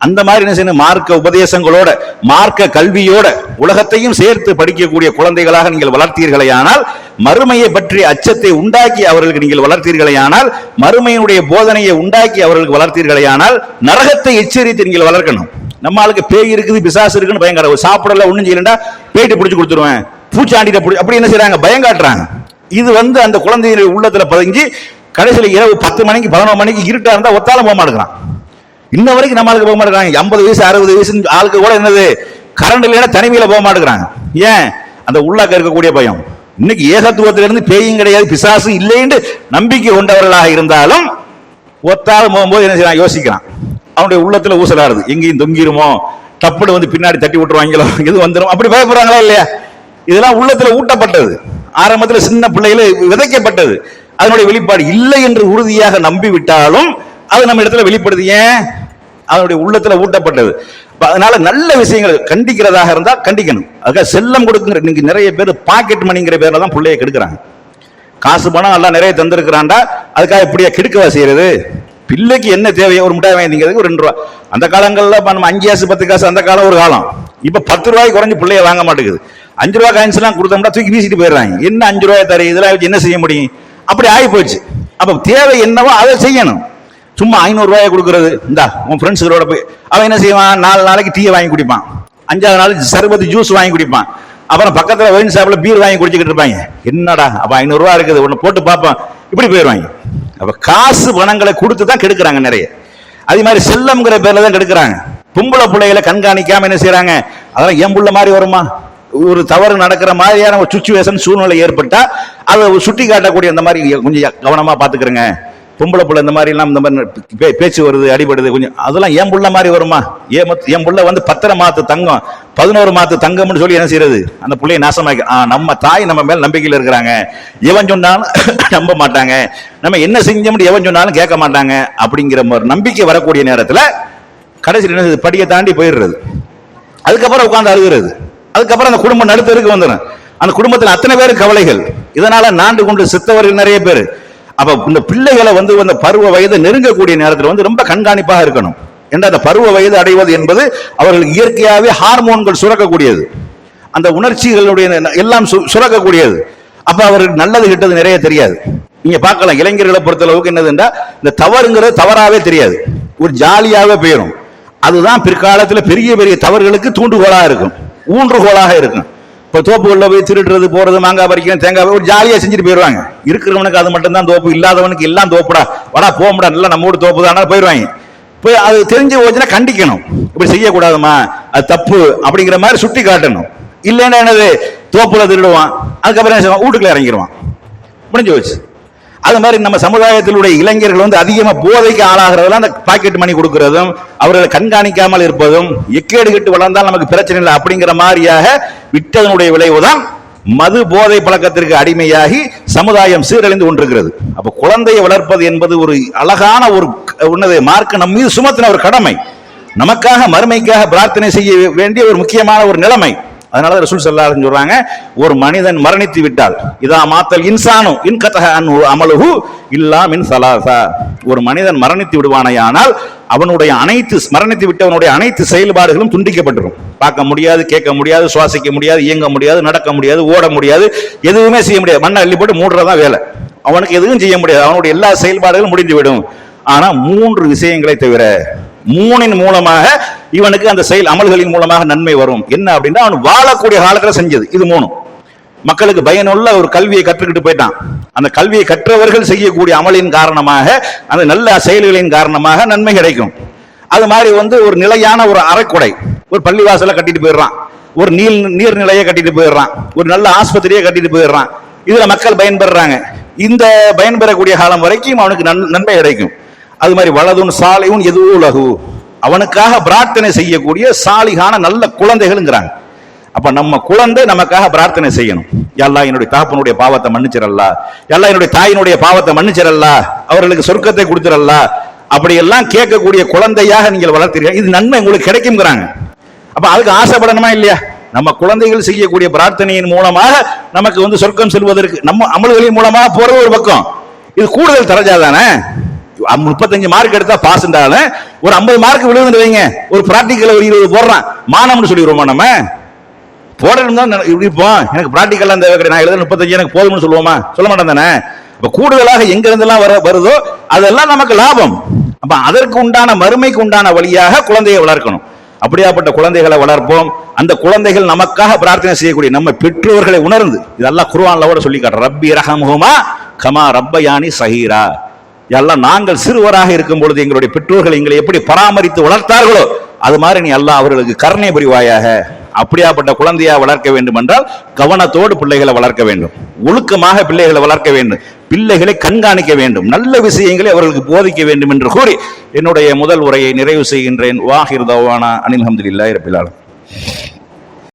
அந்த மாதிரி என்ன செய்யணும், மார்க்க உபதேசங்களோட மார்க்க கல்வியோட உலகத்தையும் சேர்த்து படிக்கக்கூடிய குழந்தைகளாக நீங்கள் வளர்த்தீர்களே ஆனால், மறுமையை பற்றி அச்சத்தை உண்டாக்கி அவர்களுக்கு நீங்கள் வளர்த்தீர்களே ஆனால், மறுமையினுடைய போதனையை உண்டாக்கி அவர்களுக்கு வளர்த்தீர்களே ஆனால், நரகத்தை எச்சரித்து நீங்கள் வளர்க்கணும். நம்ம ஆளுக்கு பேய் இருக்குது பிசாசு இருக்குன்னு பயங்கர, சாப்பிடல ஒண்ணும் செய்யலண்டா பேய்ட்டு பிடிச்சு கொடுத்துருவேன், பூச்சாண்டிட்ட அப்படி என்ன செய்யறாங்க, பயங்காட்டுறாங்க. இது வந்து அந்த குழந்தைகளுடைய உள்ளத்துல பதிஞ்சு கடைசியில் இரவு 10 மணிக்கு 11 மணிக்கு இருட்டா இருந்தா ஒத்தாலும் போக மாட்டேங்கிறான். இன்ன வரைக்கும் நம்ம ஆளுக்கு போக மாட்டேங்கிறாங்க. 50 வயசு 60 வயசு ஆளுக்கு கூட என்னது கரண்ட் இல்லைன்னா தனிமையில போக மாட்டேங்கிறாங்க. ஏன்? அந்த உள்ளாக்க இருக்கக்கூடிய பயம். இன்னைக்கு ஏகத்துவத்திலிருந்து பேயும் கிடையாது பிசாசும் இல்லைன்னு நம்பிக்கை கொண்டவர்களாக இருந்தாலும் ஒத்தாலும் போகும்போது என்ன செய்யறான், யோசிக்கிறான். அவனுடைய உள்ளத்துல ஊசலாடுது, எங்கேயும் தொங்கிருமோ, தப்புடு வந்து பின்னாடி தட்டி விட்டுருவாங்களோ, எது வந்துடும் அப்படி பயப்படுறாங்களா இல்லையா? இதெல்லாம் உள்ளத்துல ஊட்டப்பட்டது, ஆரம்பத்துல சின்ன பிள்ளைகளை விதைக்கப்பட்டது. அதனுடைய வெளிப்பாடு இல்லை என்று உறுதியாக நம்பி விட்டாலும் அது நம்ம இடத்துல வெளிப்படுது. ஏன்? அதனுடைய உள்ளத்துல ஊட்டப்பட்டது. அதனால நல்ல விஷயங்கள் கண்டிக்கிறதாக இருந்தா கண்டிக்கணும். அதுக்காக செல்லம் கொடுக்குற இன்னைக்கு நிறைய பேர் பாக்கெட் மணிங்கிற பேர்ல தான் பிள்ளைய கெடுக்கிறாங்க. காசு பணம் எல்லாம் நிறைய தந்திருக்கிறான்டா, அதுக்காக இப்படியா கெடுக்கவா செய்யறது? பிள்ளைக்கு என்ன தேவையோ ஒரு மிட்டாய் வாங்கிக்கிறதுக்கு ஒரு 2 ரூபா. அந்த காலங்களில் நம்ம 5 காசு 10 காசு அந்த காலம் ஒரு காலம். இப்ப 10 ரூபாய்க்கு குறைஞ்சு பிள்ளைய வாங்க மாட்டேங்குது. 5 ரூபாய் காயின்ஸ் எல்லாம் கொடுத்தோம்னா தூக்கி வீசிட்டு போயிடுறாங்க. என்ன 5 ரூபாய் தர, இதெல்லாம் வச்சு என்ன செய்ய முடியும்? அப்படி ஆகி போச்சு. அப்ப தேவை என்னவோ அதை செய்யணும். சும்மா 500 ரூபாயை கொடுக்கறது, இந்தா உன் ஃப்ரெண்ட்ஸுகளோட போய் அவன் என்ன செய்வான், 4 நாளைக்கு டீயை வாங்கி குடிப்பான், 5வது நாள் சர்பத்து ஜூஸ் வாங்கி குடிப்பான், அப்புறம் பக்கத்துல ஒயின் ஷாப்ல பீர் வாங்கி குடிச்சுக்கிட்டு இருப்பாங்க. என்னடா அப்ப 500 ரூபா இருக்குது, ஒன்னு போட்டு பார்ப்பான், இப்படி போயிடுவாங்க. அப்ப காசு பணங்களை கொடுத்து தான் கெடுக்கிறாங்க நிறைய. அதே மாதிரி செல்லம்ங்கிற பேர்ல தான் கெடுக்கிறாங்க. பொம்பளை பிள்ளைகளை கண்காணிக்காம என்ன செய்யறாங்க, அதெல்லாம் என் புள்ள மாதிரி வருமா, ஒரு தவறு நடக்கிற மாதிரியான ஒரு சுச்சுவேஷன் சூழ்நிலை ஏற்பட்டா அதை சுட்டி காட்டக்கூடிய அந்த மாதிரி கொஞ்சம் கவனமா பாத்துக்கிறேங்க. பொம்பளை புள்ள இந்த மாதிரி எல்லாம் இந்த மாதிரி பேச்சு வருது, அடிபடுது, கொஞ்சம் அதெல்லாம் என் புள்ள மாதிரி வருமா? என் புள்ள வந்து 10 மாத்து தங்கம் 11 மாத்து தங்கம்னு சொல்லி என்ன செய்யறது, அந்த புள்ளையை நாசமாக்கி. நம்ம தாய் நம்ம மேல நம்பிக்கையில் இருக்கிறாங்க, எவன் சொன்னாலும் நம்ப மாட்டாங்க, நம்ம என்ன செஞ்சோம்னு எவன் சொன்னாலும் கேட்க மாட்டாங்க அப்படிங்கிற ஒரு நம்பிக்கை வரக்கூடிய நேரத்தில் கடைசியில் என்ன படியை தாண்டி போயிடுறது. அதுக்கப்புறம் உட்கார்ந்து அழுகிறது. அதுக்கப்புறம் அந்த குடும்பம் நடுத்தருக்கு வந்துடும். அந்த குடும்பத்தில் அத்தனை பேர் கவலைகள், இதனால நாண்டு கொண்டு செத்தவர்கள் நிறைய பேர். அப்ப இந்த பிள்ளைகளை வந்து அந்த பருவ வயது நெருங்கக்கூடிய நேரத்தில் வந்து ரொம்ப கண்காணிப்பாக இருக்கணும். என்ற அந்த பருவ வயது அடைவது என்பது அவர்கள் இயற்கையாகவே ஹார்மோன்கள் சுரக்கக்கூடியது, அந்த உணர்ச்சிகளுடைய எல்லாம் சுரக்கக்கூடியது. அப்ப அவருக்கு நல்லது கிட்டது நிறைய தெரியாது. நீங்க பார்க்கலாம், இளைஞர்களை பொறுத்தளவுக்கு என்னதுன்னா இந்த தவறுங்கிறது தவறாவே தெரியாது, ஒரு ஜாலியாவே போயிடும். அதுதான் பிற்காலத்தில் பெரிய பெரிய தவறுகளுக்கு தூண்டுகோலாக இருக்கும், ஊன்றுகோலாக இருக்கும். இப்போ தோப்புகளில் போய் திருடுறது, போறது, மாங்காய் பறிக்கிறது, தேங்காய் ஒரு ஜாலியாக செஞ்சுட்டு போயிடுவாங்க. இருக்கிறவனுக்கு அது மட்டும் தான் தோப்பு, இல்லாதவனுக்கு எல்லாம் தோப்புடா, வடா போகமுடா, நல்லா நம்ம ஊர் தோப்பு தான் போயிடுவாங்க. போய் அது தெரிஞ்சு போச்சுன்னா கண்டிக்கணும், இப்படி செய்யக்கூடாதுமா, அது தப்பு அப்படிங்கிற மாதிரி சுட்டி காட்டணும். இல்லைன்னா என்னது, தோப்புல திருடுவான், அதுக்கப்புறம் என்ன செய்வான், வீட்டுக்குள்ள இறங்கிடுவான், முடிஞ்சு போச்சு. அது மாதிரி நம்ம சமுதாயத்திலுடைய இளைஞர்கள் வந்து அதிகமாக போதைக்கு ஆளாகிறதுலாம் அந்த பாக்கெட் மணி கொடுக்கறதும், அவர்களை கண்காணிக்காமல் இருப்பதும், எக்கேடு கெட்டு வளர்ந்தால் நமக்கு பிரச்சனை இல்லை அப்படிங்கிற மாதிரியாக விட்டதனுடைய விளைவுதான் மது போதை பழக்கத்திற்கு அடிமையாகி சமுதாயம் சீரழிந்து கொண்டிருக்கிறது. அப்ப குழந்தையை வளர்ப்பது என்பது ஒரு அழகான ஒரு உன்னத மார்க்க நம் மீது சுமத்தின ஒரு கடமை, நமக்காக மறுமைக்காக பிரார்த்தனை செய்ய வேண்டிய ஒரு முக்கியமான ஒரு நிலைமை. அதனால ரசூல் ஸல்லல்லாஹு அலைஹி வஸல்லம் சொல்றாங்க, ஒரு மனிதன் மரணித்து விட்டால் இதா மாத்தல் இன்சானு இன் கதஹ அன்ஹு அமலுஹு இல்லா மின் ஸலாஸா, ஒரு மனிதன் மரணித்து விடுவானேயானால் அவனுடைய மரணித்து விட்டவனுடைய அனைத்து செயல்பாடுகளும் துண்டிக்கப்பட்டிருக்கும். பார்க்க முடியாது, கேட்க முடியாது, சுவாசிக்க முடியாது, இயங்க முடியாது, நடக்க முடியாது, ஓட முடியாது, எதுவுமே செய்ய முடியாது. மண்ணை அள்ளி போட்டு மூடுறதான் வேலை, அவனுக்கு எதுவும் செய்ய முடியாது, அவனுடைய எல்லா செயல்பாடுகளும் முடிந்து விடும். ஆனா 3 விஷயங்களை தவிர 3 மூலமாக இவனுக்கு அந்த செயல் அமல்களின் மூலமாக நன்மை வரும். என்ன அப்படின்னா, அவன் வாழக்கூடிய காலத்தில் செஞ்சது இது 3. மக்களுக்கு பயனுள்ள ஒரு கல்வியை கற்றுக்கிட்டு போயிட்டான். அந்த கல்வியை கற்றவர்கள் செய்யக்கூடிய அமலின் காரணமாக, அந்த நல்ல செயல்களின் காரணமாக நன்மை கிடைக்கும். அது மாதிரி வந்து ஒரு நிலையான ஒரு அரைக்குடை, ஒரு பள்ளிவாசலை கட்டிட்டு போயிடுறான், ஒரு நீர்நிலையை கட்டிட்டு போயிடுறான், ஒரு நல்ல ஆஸ்பத்திரியை கட்டிட்டு போயிடுறான். இதுல மக்கள் பயன்பெறாங்க. இந்த பயன்பெறக்கூடிய காலம் வரைக்கும் அவனுக்கு நன்மை கிடைக்கும். அது மாதிரி வலதுன் சாலையும் எதுவும் லகு, அவனுக்காக பிரார்த்தனை செய்யக்கூடிய சாலிகான நல்ல குழந்தைகள்ங்கிறாங்க. அப்ப நம்ம குழந்தை நமக்காக பிரார்த்தனை செய்யணும். யல்லா என்னுடைய தகப்பனுடைய பாவத்தை மன்னிச்சிரல்லா, யல்லா என்னுடைய தாயினுடைய பாவத்தை மன்னிச்சிரல்லா, அவர்களுக்கு சொர்க்கத்தை கொடுத்துரல்லா, அப்படியெல்லாம் கேட்கக்கூடிய குழந்தையாக நீங்கள் வளர்த்தீர்கள், இது நன்மை உங்களுக்கு கிடைக்கும்ங்கிறாங்க. அப்ப அதுக்கு ஆசைப்படணுமா இல்லையா? நம்ம குழந்தைகள் செய்யக்கூடிய பிரார்த்தனையின் மூலமாக நமக்கு வந்து சொர்க்கம் செல்வதற்கு நம்ம அமல்களின் மூலமாக போறது ஒரு பக்கம், இது கூடுதல் தரஜா தானே. 35 மார்க் எடுத்தா பாஸ், ஒரு 50 மார்க் விழுந்து வைங்க, ஒரு பிராக்டிக்கல் ஒரு 20 போடுறான், மானம்னு சொல்லிடுவோமா? நம்ம போடணும் தான் இருப்போம். எனக்கு பிராக்டிக்கல் அந்த நான் எழுத 35 எனக்கு போதும்னு சொல்லுவோமா? சொல்ல மாட்டோம் தானே. அப்ப கூடுதலாக எங்க இருந்தெல்லாம் வருதோ அதெல்லாம் நமக்கு லாபம். அப்ப அதற்கு உண்டான மறுமைக்கு உண்டான வழியாக குழந்தையை வளர்க்கணும். அப்படியாப்பட்ட குழந்தைகளை வளர்ப்போம். அந்த குழந்தைகள் நமக்காக பிரார்த்தனை செய்யக்கூடிய நம்ம பெற்றோர்களை உணர்ந்து, இதெல்லாம் குர்ஆன்ல கூட சொல்லி காட்டுற, ரப்பி ரஹம்ஹுமா கமா ரப்பயானி சஹீரா, எல்லாம் நாங்கள் சிறுவராக இருக்கும் பொழுது எங்களுடைய பெற்றோர்கள் எங்களை எப்படி பராமரித்து வளர்த்தார்களோ அது மாதிரி நீ அல்லாஹ் அவர்களுக்கு கருணை புரிவாயாக. அப்படியாப்பட்ட குழந்தையா வளர்க்க வேண்டும் என்றால் கவனத்தோடு பிள்ளைகளை வளர்க்க வேண்டும், ஒழுக்கமாக பிள்ளைகளை வளர்க்க வேண்டும், பிள்ளைகளை கண்காணிக்க வேண்டும், நல்ல விஷயங்களை அவர்களுக்கு போதிக்க வேண்டும் என்று கூறி என்னுடைய முதல் உரையை நிறைவு செய்கின்றேன். வாஹிர் தவானா அனில் ஹம்துலில்லாஹி ரப்பில் ஆலமீன்.